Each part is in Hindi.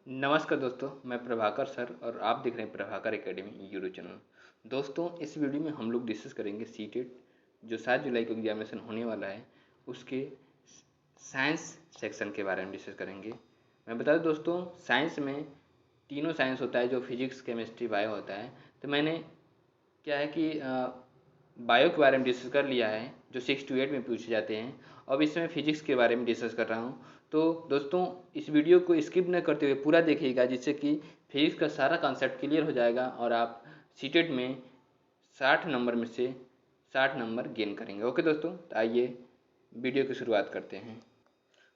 नमस्कार दोस्तों, मैं प्रभाकर सर और आप देख रहे हैं प्रभाकर एकेडमी यूट्यूब चैनल। दोस्तों, इस वीडियो में हम लोग डिस्कस करेंगे सीटेट जो 7 जुलाई को एग्जामिनेशन होने वाला है, उसके साइंस सेक्शन के बारे में डिस्कस करेंगे। मैं बता दूं दोस्तों, साइंस में तीनों साइंस होता है, जो फिजिक्स, केमिस्ट्री, बायो होता है। तो मैंने क्या है कि बायो के बारे में डिस्कस कर लिया है, जो 6 to 8 में पूछे जाते हैं। अब इसमें फिजिक्स के बारे में डिस्कस कर रहा हूँ। तो दोस्तों, इस वीडियो को स्किप न करते हुए पूरा देखिएगा, जिससे कि फिजिक्स का सारा कॉन्सेप्ट क्लियर हो जाएगा और आप सीटेट में 60 नंबर में से 60 नंबर गेन करेंगे। ओके दोस्तों, तो आइए वीडियो की शुरुआत करते हैं।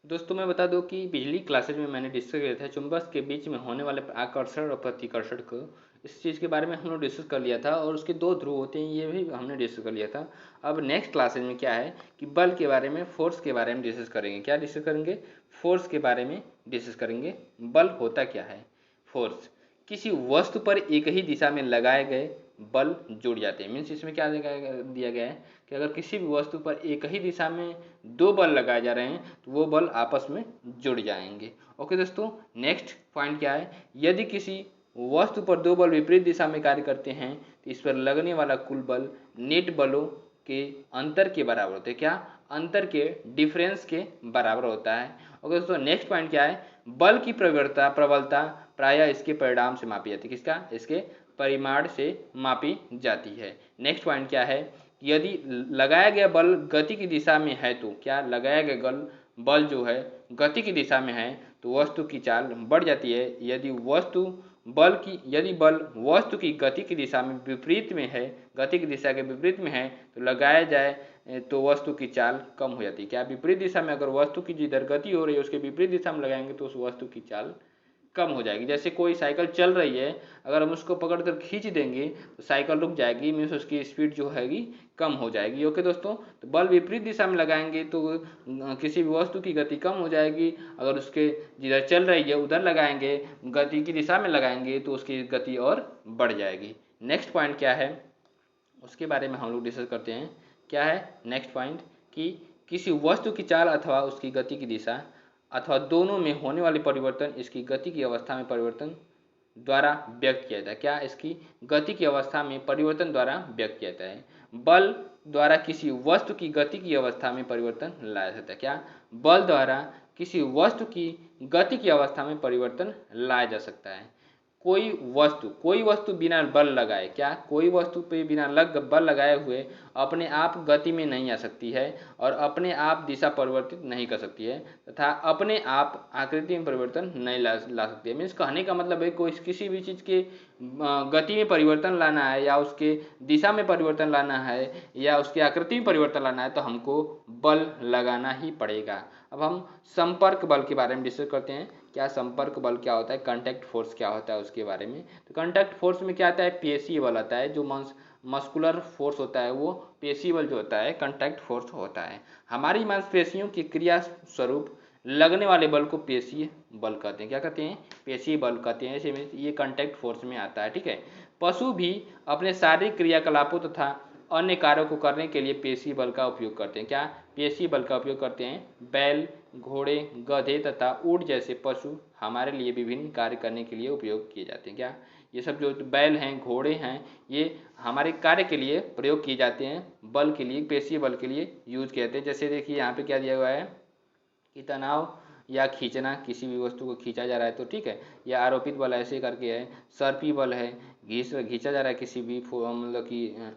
दोस्तों, मैं बता दूं कि पिछली क्लासेज में मैंने डिस्कस किया था चुंबक के बीच में होने वाले आकर्षण और प्रतिकर्षण को। इस चीज़ के बारे में हम लोग डिस्कस कर लिया था, और उसके दो ध्रुव होते हैं, ये भी हमने डिस्कस कर लिया था। अब नेक्स्ट क्लासेज में क्या है कि बल के बारे में, फोर्स के बारे में डिस्कस करेंगे। क्या डिस्कस करेंगे? फोर्स के बारे में डिस्कस करेंगे। बल होता क्या है? फोर्स किसी वस्तु पर एक ही दिशा में लगाए गए बल जुड़ जाते हैं। मीन्स इसमें क्या दिया गया है कि अगर किसी भी वस्तु पर एक ही दिशा में दो बल लगाए जा रहे हैं तो वो बल आपस में जुड़ जाएंगे। ओके दोस्तों, नेक्स्ट पॉइंट क्या है? यदि किसी वस्तु पर दो बल विपरीत दिशा में कार्य करते हैं तो इस पर लगने वाला कुल बल नेट बलों के अंतर के बराबर होते हैं। क्या? अंतर के, डिफरेंस के बराबर होता है। ओके दोस्तों, नेक्स्ट पॉइंट क्या है? बल की प्रबलता प्रायः इसके परिणाम से मापी जाती है। किसका? इसके परिमाण से मापी जाती है। नेक्स्ट पॉइंट क्या है? यदि लगाया गया बल गति की दिशा में है तो क्या? लगाया गया बल जो है गति की दिशा में है तो वस्तु की चाल बढ़ जाती है। यदि बल वस्तु की गति की दिशा में विपरीत में है, गति की दिशा के विपरीत में है तो लगाया जाए तो वस्तु की चाल कम हो जाती है। क्या? विपरीत दिशा में अगर वस्तु की जिधर गति हो रही है उसके विपरीत दिशा में लगाएंगे तो उस वस्तु की चाल कम हो जाएगी। जैसे कोई साइकिल चल रही है, अगर हम उसको पकड़ कर खींच देंगे तो साइकिल रुक जाएगी, मीन्स उसकी स्पीड जो हैगी कम हो जाएगी। ओके दोस्तों, तो बल विपरीत दिशा में लगाएंगे तो किसी भी वस्तु की गति कम हो जाएगी। अगर उसके जिधर चल रही है उधर लगाएंगे, गति की दिशा में लगाएंगे तो उसकी गति और बढ़ जाएगी। नेक्स्ट पॉइंट क्या है उसके बारे में हम लोग डिस्कस करते हैं। क्या है नेक्स्ट पॉइंट? कि किसी वस्तु की चाल अथवा उसकी गति की दिशा अथवा दोनों में होने वाले परिवर्तन इसकी गति की अवस्था में परिवर्तन द्वारा व्यक्त किया जाता है। क्या? इसकी गति की अवस्था में परिवर्तन द्वारा व्यक्त किया जाता है। बल द्वारा किसी वस्तु की गति की अवस्था में परिवर्तन लाया जाता है। क्या? बल द्वारा किसी वस्तु की गति की अवस्था में परिवर्तन लाया जा सकता है। कोई वस्तु बिना बल लगाए, क्या? कोई वस्तु पे बिना बल लगाए हुए अपने आप गति में नहीं आ सकती है और अपने आप दिशा परिवर्तित नहीं कर सकती है तथा अपने आप आकृति में परिवर्तन नहीं ला सकती है। मीन्स कहने का मतलब है कोई किसी भी चीज़ के गति में परिवर्तन लाना है या उसके दिशा में परिवर्तन लाना है या उसकी आकृति में परिवर्तन लाना है तो हमको बल लगाना ही पड़ेगा। अब हम संपर्क बल के बारे में डिस्कस करते हैं। क्या संपर्क बल क्या होता है? कांटेक्ट फोर्स क्या होता है उसके बारे में। तो कांटेक्ट फोर्स में क्या आता है? पेशीय बल आता है। जो मस्कुलर फोर्स होता है वो पेशीय बल जो होता है कांटेक्ट फोर्स होता है। हमारी मांसपेशियों की क्रिया स्वरूप लगने वाले बल को पेशीय बल कहते हैं। क्या कहते हैं? पेशीय बल कहते हैं। ऐसे में ये कांटेक्ट फोर्स में आता है। ठीक है। पशु भी अपने शारीरिक क्रियाकलापों तथा अन्य कार्यों को करने के लिए पेशीय बल का उपयोग करते हैं। क्या? पेशीय बल का उपयोग करते हैं। बैल, घोड़े, गधे तथा ऊंट जैसे पशु हमारे लिए विभिन्न कार्य करने के लिए उपयोग किए जाते हैं। क्या? ये सब जो बैल हैं, घोड़े हैं, ये हमारे कार्य के लिए प्रयोग किए जाते हैं, बल के लिए, पेशीय बल के लिए यूज किए जाते हैं। जैसे देखिए यहाँ पे क्या दिया हुआ है कि तनाव या खींचना, किसी भी वस्तु को खींचा जा रहा है तो ठीक है, या आरोपित बल ऐसे करके है। सर्पी बल है, खींचा जा रहा है किसी भी मतलब कि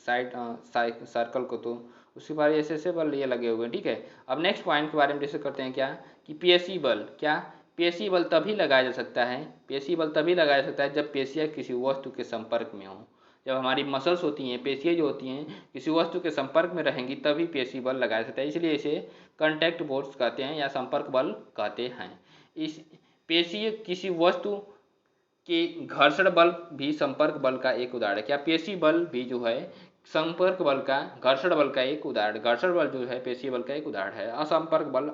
साइड सर्कल को, तो उसके बारे में ऐसे बल ये लगे हुए हैं। ठीक है। अब नेक्स्ट पॉइंट के बारे में डिस्कस करते हैं। क्या? कि पेशीय बल। क्या? पेशीय बल तभी लगाया जा सकता है, पेशीय बल तभी लगाया जा सकता है जब पेशियाँ किसी वस्तु के संपर्क में हों। जब हमारी मसल्स होती हैं, पेशियाँ जो होती हैं किसी वस्तु के संपर्क में रहेंगी तभी पेशीय बल लगाया जाता है। इसलिए इसे कांटेक्ट फोर्स कहते हैं या संपर्क बल कहते हैं। इस पेशीय किसी वस्तु के घर्षण बल भी संपर्क बल का एक उदाहरण है। क्या? पेशीय बल भी जो है संपर्क बल का, घर्षण बल का एक उदाहरण, घर्षण बल जो है पेशीय बल का एक उदाहरण है। असंपर्क बल,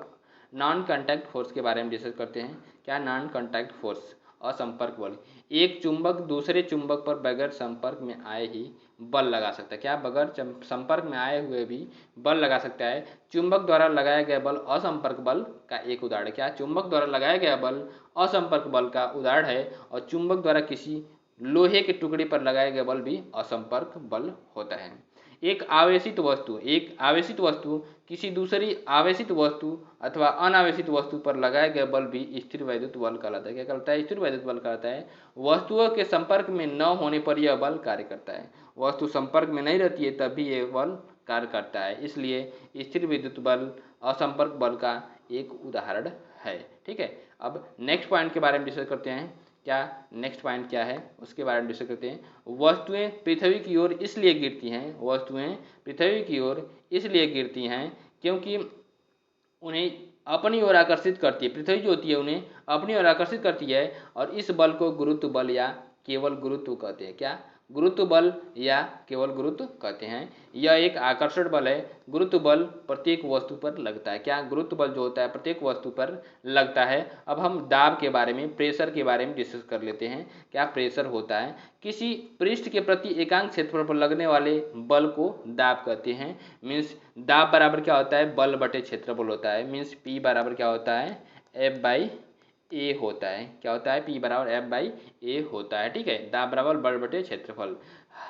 नॉन कांटेक्ट फोर्स के बारे में डिस्कस करते हैं। क्या? Non contact force. असंपर्क बल। एक चुंबक दूसरे चुंबक पर बगैर संपर्क में आए ही बल लगा सकता है। क्या? बगैर संपर्क में आए हुए भी बल लगा सकता है। चुंबक द्वारा लगाया गया बल असंपर्क बल का एक उदाहरण। क्या? चुंबक द्वारा लगाया गया बल असंपर्क बल का उदाहरण है और चुंबक द्वारा किसी लोहे के टुकड़े पर लगाया गया बल भी असंपर्क बल होता है। एक आवेशित वस्तु किसी दूसरी आवेशित वस्तु अथवा अनावेशित वस्तु पर लगाया गया बल भी स्थिर वैद्युत बल कहलाता है। क्या कहलाता है? स्थिर वैद्युत बल कहलाता है। वस्तुओं के संपर्क में न होने पर यह बल कार्य करता है। वस्तु संपर्क में नहीं रहती है तब भी यह बल कार्य करता है, इसलिए स्थिर विद्युत बल असंपर्क बल का एक उदाहरण है। ठीक है, अब नेक्स्ट पॉइंट के बारे में डिस्कस करते हैं। क्या नेक्स्ट पॉइंट क्या है उसके बारे में डिस्कस करते हैं। वस्तुएं पृथ्वी की ओर इसलिए गिरती हैं, वस्तुएं पृथ्वी की ओर इसलिए गिरती हैं क्योंकि उन्हें अपनी ओर आकर्षित करती है। पृथ्वी जो होती है उन्हें अपनी ओर आकर्षित करती है और इस बल को गुरुत्व बल या केवल गुरुत्व कहते हैं। क्या? गुरुत्व बल या केवल गुरुत्व कहते हैं। यह एक आकर्षण बल है। गुरुत्व बल प्रत्येक वस्तु पर लगता है। क्या? गुरुत्व बल जो होता है प्रत्येक वस्तु पर लगता है। अब हम दाब के बारे में, प्रेशर के बारे में डिस्कस कर लेते हैं। क्या प्रेशर होता है? किसी पृष्ठ के प्रति एकांक क्षेत्रफल पर लगने वाले बल को दाब कहते हैं। मीन्स दाब बराबर क्या होता है? बल बटे क्षेत्रफल होता है। मीन्स P बराबर क्या होता है? F बाई ए होता है। क्या होता है? P बराबर F बाई ए होता है। ठीक है, दाब बराबर बल बटे क्षेत्रफल।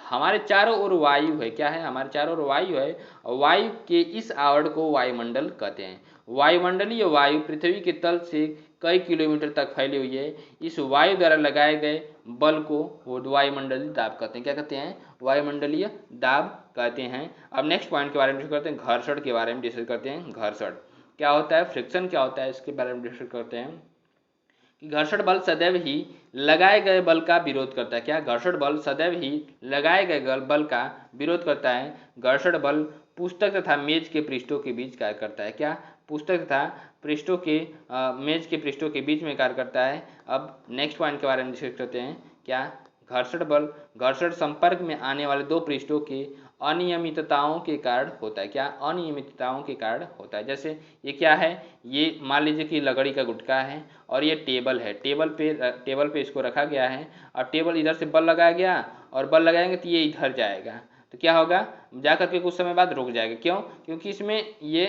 हमारे चारों ओर वायु है। क्या है? हमारे चारों ओर वायु है। वायु के इस आवरण को वायुमंडल कहते हैं। वायुमंडलीय वायु पृथ्वी के तल से कई किलोमीटर तक फैली हुई है। इस वायु द्वारा लगाए गए बल को वो वायुमंडलीय दाब कहते हैं। क्या कहते हैं? वायुमंडलीय दाब कहते हैं। अब नेक्स्ट पॉइंट के बारे में डिस्कस करते हैं। घर्षण के बारे में डिस्कस करते हैं। घर्षण क्या होता है? फ्रिक्शन क्या होता है? इसके बारे में डिस्कस करते हैं कि घर्षण बल सदैव ही लगाए गए बल का विरोध करता है। क्या? घर्षण बल सदैव ही लगाए गए बल का विरोध करता है। घर्षण बल पुस्तक तथा मेज के पृष्ठों के बीच कार्य करता है। क्या? पुस्तक तथा पृष्ठों के मेज के पृष्ठों के बीच में कार्य करता है। अब नेक्स्ट पॉइंट के बारे में डिस्कस करते हैं। क्या? घर्षण बल घर्षण संपर्क में आने वाले दो पृष्ठों के अनियमितताओं के कारण होता है। क्या? अनियमितताओं के कारण होता है। जैसे ये क्या है? ये मान लीजिए कि लकड़ी का गुटका है और ये टेबल है। टेबल पे इसको रखा गया है और टेबल इधर से बल लगाया गया और बल लगाएंगे तो ये इधर जाएगा, तो क्या होगा? जा करके कुछ समय बाद रुक जाएगा। क्यों? क्योंकि इसमें ये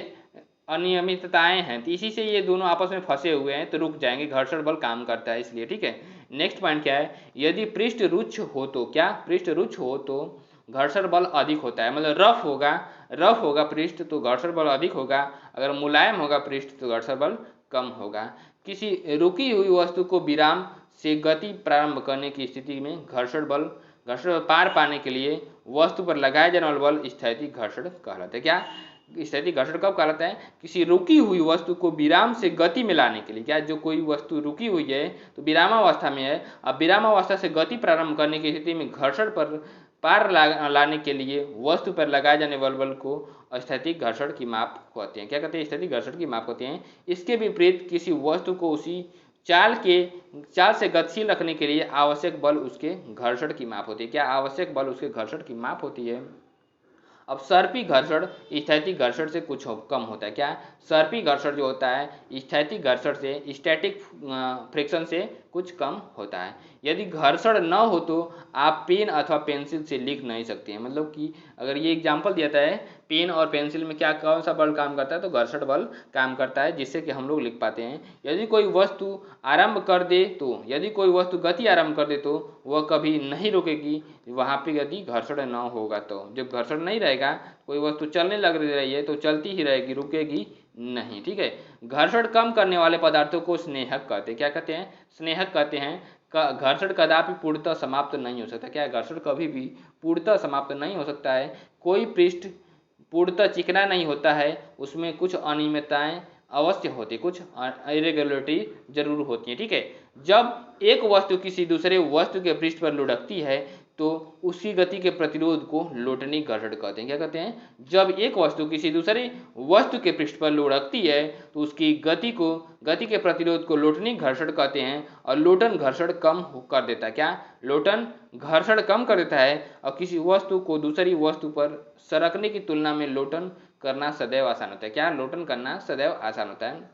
अनियमितताएं हैं, तो इसी से ये दोनों आपस में फंसे हुए हैं तो रुक जाएंगे। घर्षण बल काम करता है इसलिए। ठीक है, नेक्स्ट पॉइंट क्या है? यदि पृष्ठ रुक्ष हो तो क्या? पृष्ठ रुक्ष हो तो घर्षण बल अधिक होता है। मतलब रफ होगा पृष्ठ तो घर्षण बल अधिक होगा। अगर मुलायम होगा पृष्ठ तो घर्षण बल कम होगा। किसी रुकी हुई वस्तु को विराम से गति प्रारंभ करने की स्थिति में घर्षण बल पार पाने के लिए वस्तु पर लगाए जाने वाला बल स्थैतिक घर्षण कहलाता है। क्या? स्थैतिक घर्षण कब कहलाता है? किसी रुकी हुई वस्तु को विराम से गति में लाने के लिए। क्या? जो कोई वस्तु रुकी हुई है तो विरामावस्था में है, अब विरामावस्था से गति प्रारंभ करने की स्थिति में घर्षण पर पार लाने के लिए वस्तु पर लगाए जाने वाले बल को स्थैतिक घर्षण की माप कहते हैं। क्या कहते हैं? स्थैतिक घर्षण की माप कहते हैं। इसके विपरीत किसी वस्तु को उसी चाल से गतिशील रखने के लिए आवश्यक बल उसके घर्षण की माप होती है। क्या? आवश्यक बल उसके घर्षण की माप होती है। अब सर्पी घर्षण स्थैतिक घर्षण से कुछ कम होता है। क्या? सर्पी घर्षण जो होता है स्थैतिक घर्षण से, स्टैटिक फ्रिक्शन से कुछ कम होता है। यदि घर्षण न हो तो आप पेन अथवा पेंसिल से लिख नहीं सकते हैं। मतलब कि अगर ये एग्जाम्पल दिया है पेन और पेंसिल में क्या कौन सा बल काम करता है, तो घर्षण बल काम करता है जिससे कि हम लोग लिख पाते हैं। यदि कोई वस्तु आरंभ कर दे तो, यदि कोई वस्तु गति आरंभ कर दे तो वह कभी नहीं रुकेगी वहाँ पे यदि घर्षण न होगा। तो जब घर्षण नहीं रहेगा, कोई वस्तु चलने लग रही है तो चलती ही रहेगी, रुकेगी नहीं। ठीक है, घर्षण कम करने वाले पदार्थों को स्नेहक कहते हैं। क्या कहते हैं? स्नेहक कहते हैं। घर्षण कदापि पूर्णतः समाप्त नहीं हो सकता। क्या? घर्षण कभी भी पूर्णतः समाप्त नहीं हो सकता है। कोई पृष्ठ पूर्णतः चिकना नहीं होता है, उसमें कुछ अनियमितताएं अवश्य होती, कुछ इरेगुलरिटी जरूर होती है। ठीक है, जब एक वस्तु किसी दूसरे वस्तु के पृष्ठ पर लुढ़कती है तो उसकी गति के प्रतिरोध को लोटनिक घर्षण कहते हैं। क्या कहते हैं? जब एक वस्तु किसी दूसरे वस्तु के पृष्ठ पर लुढ़कती है तो उसकी गति के प्रतिरोध को लोटनिक घर्षण कहते हैं। और लोटन घर्षण कम कर देता है। क्या? लोटन घर्षण कम कर देता है और किसी वस्तु को दूसरी वस्तु पर सरकने की तुलना में लोटन करना सदैव आसान होता है। क्या? लोटन करना सदैव आसान होता है।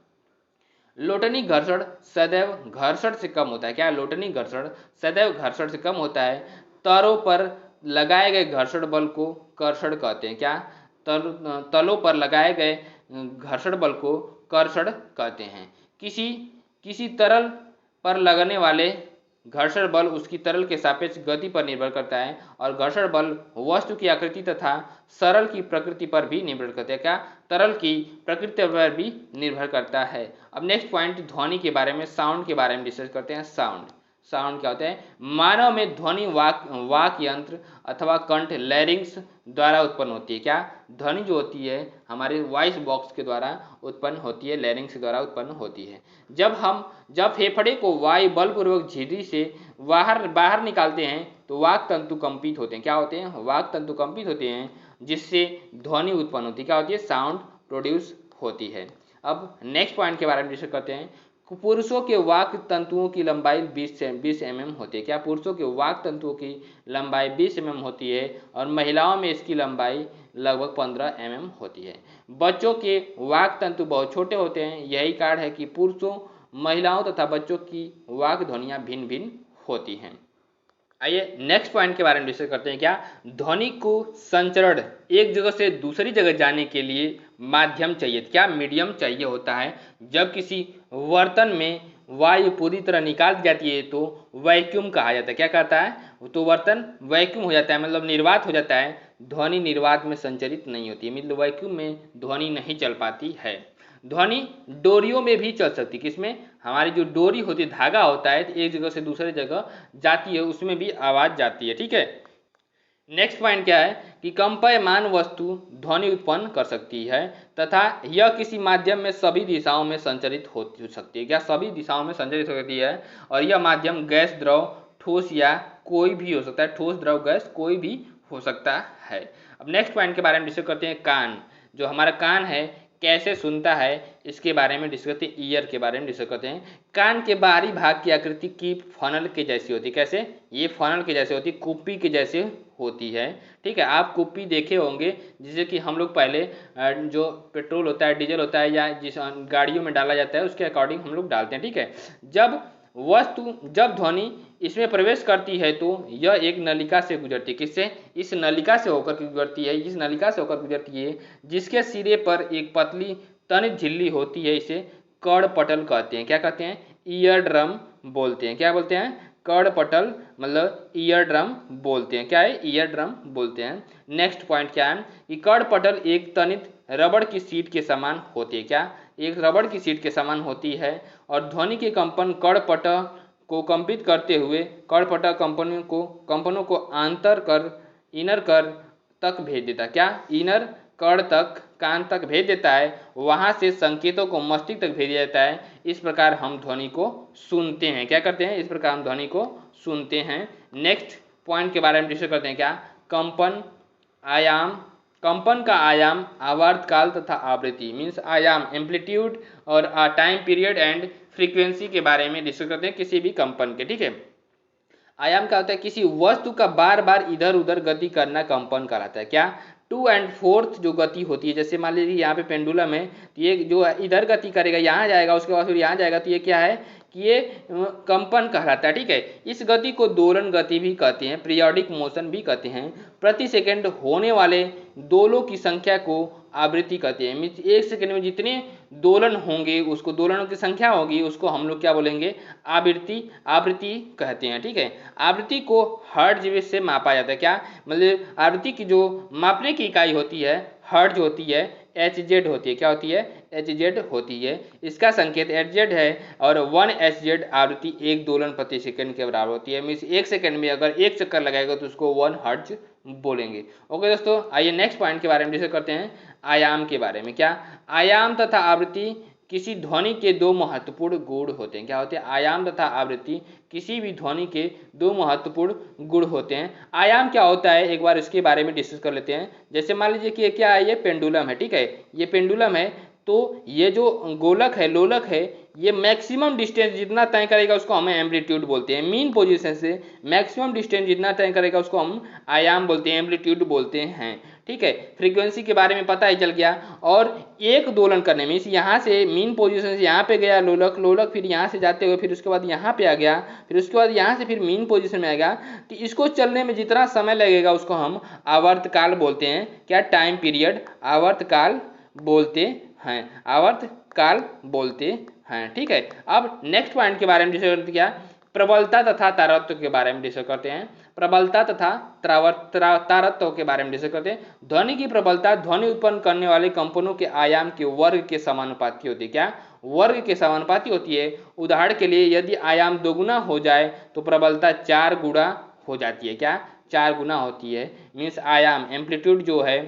लोटनी घर्षण सदैव घर्षण से कम होता है। क्या लोटनी घर्षण सदैव घर्षण से कम होता है। तरों पर लगाए गए घर्षण बल को कर्षण कहते हैं। क्या तलों पर लगाए गए घर्षण बल को कर्षण कहते हैं। किसी तरल पर लगने वाले घर्षण बल उसकी तरल के सापेक्ष गति पर निर्भर करता है और घर्षण बल वस्तु की आकृति तथा सरल की प्रकृति पर भी निर्भर करता है। क्या तरल की प्रकृति पर भी निर्भर करता है। अब नेक्स्ट पॉइंट ध्वनि के बारे में, साउंड के बारे में डिस्कस करते हैं। साउंड क्या होता है? मानव में ध्वनि वाक यंत्र अथवा कंठ लैरिंग्स द्वारा उत्पन्न होती है। क्या ध्वनि जो होती है हमारे वॉइस बॉक्स के द्वारा उत्पन्न होती है, लैरिंग्स द्वारा उत्पन्न होती है। जब फेफड़े को वायु बलपूर्वक झिर्री से बाहर निकालते हैं तो वाक तंतु कंपित होते हैं। क्या होते हैं? वाक तंतु कंपित होते हैं, जिससे ध्वनि उत्पन्न होती है। क्या होती है? साउंड प्रोड्यूस होती है। अब नेक्स्ट पॉइंट के बारे में डिस्कस करते हैं। पुरुषों के वाक तंतुओं की लंबाई 20 mm होती है। क्या पुरुषों के वाक तंतुओं की लंबाई 20 mm होती है और महिलाओं में इसकी लंबाई लगभग 15 mm होती है। बच्चों के वाक तंतु बहुत छोटे होते हैं। यही कारण है कि पुरुषों, महिलाओं तथा बच्चों की वाक ध्वनियाँ भिन्न भिन्न होती हैं। आइए नेक्स्ट पॉइंट के बारे में डिस्कस करते हैं। क्या ध्वनि को संचरण एक जगह से दूसरी जगह जाने के लिए माध्यम चाहिए। क्या मीडियम चाहिए होता है। जब किसी बर्तन में वायु पूरी तरह निकाल दी जाती है तो वैक्यूम कहा जाता है। क्या कहता है? तो बर्तन वैक्यूम हो जाता है, मतलब निर्वात हो जाता है। ध्वनि निर्वात में संचरित नहीं होती है, मतलब वैक्यूम में ध्वनि नहीं चल पाती है। ध्वनि डोरियों में भी चल सकती है। किसमें? हमारी जो डोरी होती है, धागा होता है, एक जगह से दूसरे जगह जाती है, उसमें भी आवाज जाती है। ठीक है। नेक्स्ट पॉइंट क्या है कि कंपयमान वस्तु ध्वनि उत्पन्न कर सकती है तथा यह किसी माध्यम में सभी दिशाओं में संचरित हो सकती है। क्या सभी दिशाओं में संचरित हो सकती है? और यह माध्यम गैस, द्रव, ठोस या कोई भी हो सकता है। ठोस, द्रव, गैस कोई भी हो सकता है। अब नेक्स्ट पॉइंट के बारे में डिस्कस करते हैं। कान, जो हमारा कान है कैसे सुनता है, इसके बारे में डिस्कस करते हैं। ईयर के बारे में डिस्कस करते हैं। कान के बाहरी भाग की आकृति की फनल के जैसी होती है। कैसे? ये फनल के जैसे होती है, कुप्पी के जैसे होती है। ठीक है, आप कुप्पी देखे होंगे, जिसे कि हम लोग पहले जो पेट्रोल होता है, डीजल होता है, या जिस गाड़ियों में डाला जाता है उसके अकॉर्डिंग हम लोग डालते हैं। ठीक है। जब ध्वनि इसमें प्रवेश करती है तो यह एक नलिका से गुजरती है। किससे? इस नलिका से होकर गुजरती है। इस नलिका से होकर गुजरती है, जिसके सिरे पर एक पतली तनित झिल्ली होती है। इसे कर्णपटल कहते हैं। क्या कहते हैं? ईयर ड्रम बोलते हैं। क्या बोलते हैं? कर्णपटल मतलब ईयर ड्रम बोलते हैं। क्या है? ईयर ड्रम बोलते हैं। नेक्स्ट पॉइंट क्या है कि कर्णपटल एक तनित रबड़ की सीट के समान होती है। क्या? एक रबड़ की सीट के समान होती है और ध्वनि के कंपन कर्णपटल को कंपित करते हुए कर्णपटल कंपनों को इनर कर तक भेज देता है। क्या? इनर कर्ण तक, कान तक भेज देता है। वहां से संकेतों को मस्तिष्क तक भेज देता है। इस प्रकार हम ध्वनि को सुनते हैं। क्या करते हैं? इस प्रकार हम ध्वनि को सुनते हैं। नेक्स्ट पॉइंट के बारे में डिस्कस करते हैं। क्या? कंपन आयाम, कंपन का आयाम, आवर्तकाल तथा आवृत्ति, मीन्स आयाम, एम्पलीट्यूड और टाइम पीरियड एंड फ्रीक्वेंसी के बारे में डिस्कस करते हैं किसी भी कंपन के। ठीक है। आयाम क्या होता है? किसी वस्तु का बार बार इधर उधर गति करना कंपन कहलाता है। क्या? 2 और 4 जो गति होती है, जैसे मान लीजिए यहाँ पे पेंडुलम है, तो ये जो इधर गति करेगा, यहाँ जाएगा, उसके बाद फिर यहाँ जाएगा, तो ये क्या है कि ये कंपन कहलाता है। ठीक है। इस गति को दोलन गति भी कहते हैं, पीरियोडिक मोशन भी कहते हैं। प्रति सेकंड होने वाले दोलों की संख्या को आवृत्ति कहते हैं। मीन्स एक सेकंड में जितने दोलन होंगे, उसको दोलनों की संख्या होगी, उसको हम लोग क्या बोलेंगे? आवृत्ति कहते हैं। ठीक है। आवृत्ति को हर्ट्ज से मापा जाता है। क्या? मतलब आवृत्ति की जो मापने की इकाई होती है, हर्ट्ज होती है, HZ होती है। क्या होती है? HZ होती है। इसका संकेत HZ है और 1 HZ आवृत्ति 1 दोलन प्रति सेकंड के बराबर होती है। मीन्स एक सेकंड में अगर एक चक्कर लगाएगा तो उसको 1 हर्ट्ज बोलेंगे। ओके दोस्तों, आइए नेक्स्ट पॉइंट के बारे में डिस्कस करते हैं। आयाम के बारे में। क्या? आयाम तथा आवृत्ति किसी ध्वनि के 2 महत्वपूर्ण गुण होते हैं। क्या होते हैं? आयाम तथा आवृत्ति किसी भी ध्वनि के 2 महत्वपूर्ण गुण होते हैं। आयाम क्या होता है, एक बार इसके बारे में डिस्कस कर लेते हैं। जैसे मान लीजिए कि क्या है, ये पेंडुलम है। ठीक है। ये पेंडुलम है, तो ये जो गोलक है, लोलक है, ये मैक्सिमम डिस्टेंस जितना तय करेगा उसको हम एम्पलीट्यूड बोलते हैं। मीन पोजीशन से मैक्सिमम डिस्टेंस जितना तय करेगा उसको हम आयाम बोलते हैं, एम्पलीट्यूड बोलते हैं। ठीक है, फ्रीक्वेंसी के बारे में पता ही चल गया। और एक दोलन करने में, यहाँ से मीन पोजीशन से यहाँ पे गया लोलक, लोलक फिर यहाँ से जाते हुए फिर उसके बाद यहाँ पे आ गया, फिर उसके बाद यहाँ से फिर मीन पोजीशन में आएगा, तो इसको चलने में जितना समय लगेगा उसको हम आवर्तकाल बोलते हैं। क्या? टाइम पीरियड, आवर्तकाल बोलते हैं, आवर्तकाल बोलते हैं। ठीक है, अब नेक्स्ट पॉइंट के बारे में डिस्कस करते क्या? प्रबलता तथा तारत्व के बारे में डिस्कस करते हैं। प्रबलता तथा तारत्व के बारे में डिस्कस करते हैं। ध्वनि की प्रबलता ध्वनि उत्पन्न करने वाले कंपनों के आयाम के वर्ग के समानुपाती होती है। क्या? वर्ग के समानुपाती होती है। उदाहरण के लिए यदि आयाम दोगुना हो जाए तो प्रबलता 4 गुना हो जाती है। क्या? 4 गुना होती है। मीन्स आयाम एम्पलीट्यूड जो है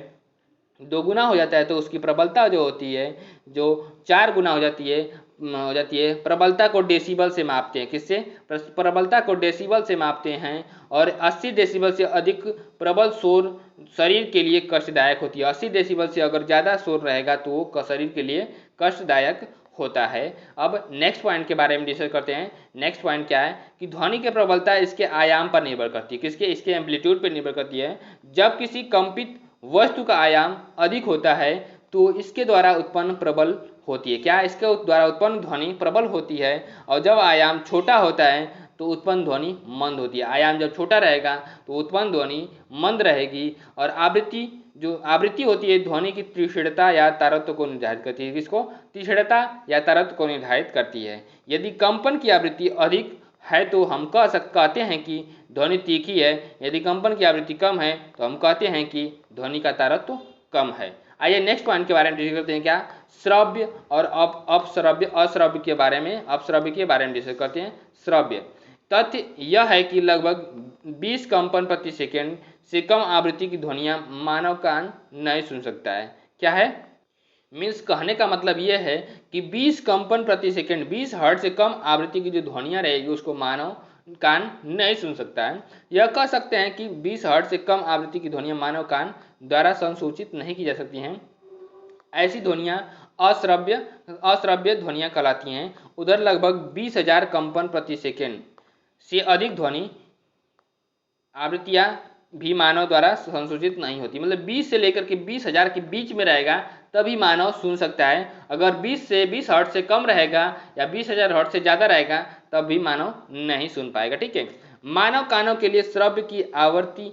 दोगुना हो जाता है तो उसकी प्रबलता जो होती है जो 4 गुना हो जाती है। प्रबलता को डेसिबल से मापते हैं। किससे? प्रबलता को डेसिबल से मापते हैं। और 80 डेसिबल से अधिक प्रबल शोर शरीर के लिए कष्टदायक होती है। 80 डेसिबल से अगर ज़्यादा शोर रहेगा तो वो शरीर के लिए कष्टदायक होता है। अब नेक्स्ट पॉइंट के बारे में डिस्कस करते हैं। नेक्स्ट पॉइंट क्या है कि ध्वनि की प्रबलता इसके आयाम पर निर्भर करती है। किसके? इसके एम्पलीट्यूड पर निर्भर करती है। जब किसी कंपित वस्तु का आयाम अधिक होता है तो इसके द्वारा उत्पन्न प्रबल होती है। क्या? इसके द्वारा उत्पन्न ध्वनि प्रबल होती है। और जब आयाम छोटा होता है तो उत्पन्न ध्वनि मंद होती है। आयाम जब छोटा रहेगा तो उत्पन्न ध्वनि मंद रहेगी। और आवृत्ति जो आवृत्ति होती है ध्वनि की तीक्ष्णता या तारत्व को निर्धारित करती है। किसको? तीक्ष्णता या तारत्व को निर्धारित करती है। यदि कंपन की आवृत्ति अधिक है तो हम कहते हैं कि ध्वनि तीखी है। यदि कंपन की आवृत्ति कम है तो हम कहते हैं कि ध्वनि का तारत्व कम है। आइए नेक्स्ट पॉइंट के बारे में डिस्कस करते हैं। क्या? श्रव्य और अश्रव्य के बारे में, अपश्रव्य के बारे में डिस्कस करते हैं। श्रव्य तथ्य यह है कि लगभग 20 कंपन प्रति सेकंड से कम आवृत्ति की ध्वनियां मानव कान नहीं सुन सकता है। क्या है? मीन्स कहने का मतलब यह है कि 20 कंपन प्रति सेकंड, 20 हर्ट्ज से कम आवृत्ति की जो ध्वनियां रहेगी उसको मानव कान नहीं सुन सकता है। यह कह सकते हैं कि 20 हर्ट्ज से कम आवृत्ति की ध्वनियां मानव कान द्वारा संसूचित नहीं की जा सकती हैं। ऐसी ध्वनियां अश्रव्य ध्वनियां कहलाती हैं। उधर लगभग 20,000 कंपन प्रति सेकंड से अधिक ध्वनि आवृत्तियां भी मानव द्वारा संसूचित नहीं होती। मतलब 20 से लेकर के 20,000 के बीच में रहेगा तभी मानव सुन सकता है। अगर 20 हर्ट्ज से कम रहेगा या 20,000 हर्ट्ज से ज़्यादा रहेगा तब भी मानव नहीं सुन पाएगा। ठीक है, मानव कानों के लिए श्रव्य की आवृत्ति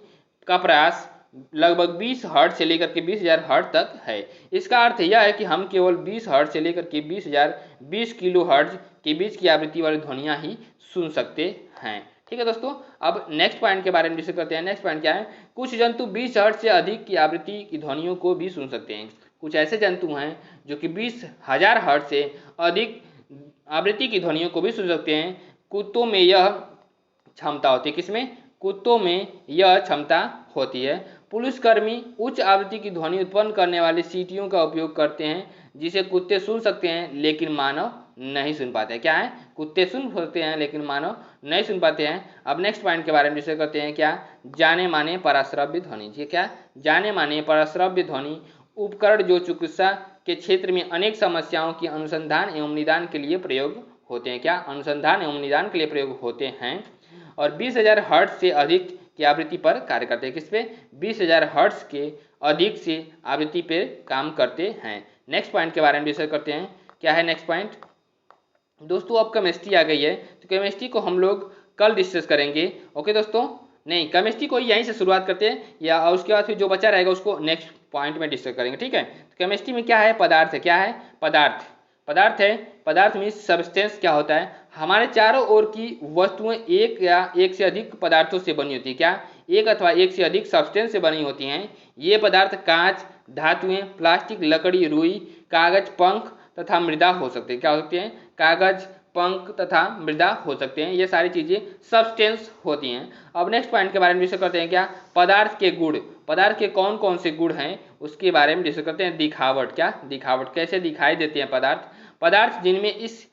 का प्रयास लगभग 20 हर्ट्ज से लेकर के 20,000 हर्ट्ज तक है। इसका अर्थ यह है कि हम केवल 20 हर्ट्ज से लेकर के 20 किलो हर्ट्ज के बीच की आवृत्ति वाली ध्वनियाँ ही सुन सकते हैं। ठीक है दोस्तों, अब नेक्स्ट पॉइंट के बारे में डिस्कस करते हैं। नेक्स्ट पॉइंट क्या है? कुछ जंतु 20 हर्ट्ज से अधिक की आवृत्ति की ध्वनियों को भी सुन सकते हैं। कुछ ऐसे जंतु हैं जो कि 20,000 हर्ट्ज से अधिक आवृत्ति की ध्वनियों को भी सुन सकते हैं। कुत्तों में यह क्षमता होती है। किसमें? कुत्तों में यह क्षमता होती है। पुलिसकर्मी उच्च आवृत्ति की ध्वनि उत्पन्न करने वाली सीटियों का उपयोग करते हैं जिसे कुत्ते सुन सकते हैं लेकिन मानव नहीं सुन पाते। क्या है? कुत्ते सुन सकते हैं लेकिन मानव नहीं सुन पाते हैं। अब नेक्स्ट पॉइंट के बारे में डिस्कस करते हैं। क्या? जाने माने पराश्रव्य ध्वनि। ये क्या? जाने माने पराश्रव्य ध्वनि उपकरण जो चिकित्सा के क्षेत्र में अनेक समस्याओं की अनुसंधान एवं निदान के लिए प्रयोग होते हैं। क्या? अनुसंधान एवं निदान के लिए प्रयोग होते हैं और 20,000 हर्ट्ज से अधिक की आवृत्ति पर कार्य करते हैं। किस पे? 20,000 हर्ट्ज के अधिक से आवृत्ति पे काम करते हैं। नेक्स्ट पॉइंट के बारे में डिस्कस करते हैं। क्या है नेक्स्ट पॉइंट? दोस्तों अब केमिस्ट्री आ गई है तो केमिस्ट्री को हम लोग कल डिस्कस करेंगे। ओके दोस्तों, नहीं केमिस्ट्री को यहीं से शुरुआत करते हैं या उसके बाद फिर जो बचा रहेगा उसको नेक्स्ट पॉइंट में डिस्कस करेंगे। ठीक है, तो केमिस्ट्री में क्या है? पदार्थ है। क्या है? पदार्थ। पदार्थ है। पदार्थ मीन्स सब्सटेंस क्या होता है? हमारे चारों ओर की वस्तुएं एक या एक से अधिक पदार्थों से बनी होती है। क्या? एक अथवा एक से अधिक सब्सटेंस से बनी होती हैं। ये पदार्थ कांच, धातुएं, प्लास्टिक, लकड़ी, रुई, कागज, पंख तथा मृदा हो सकते हैं। क्या हो सकते हैं? कागज, पंख तथा मृदा हो सकते हैं। ये सारी चीजें सब्सटेंस होती हैं। अब नेक्स्ट पॉइंट के बारे में डिस्कस करते हैं। क्या? पदार्थ के गुण। पदार्थ के कौन कौन से गुण हैं उसके बारे में डिस्कस करते हैं। दिखावट। क्या? दिखावट। कैसे दिखाई देते हैं पदार्थ? पदार्थ जिनमें इस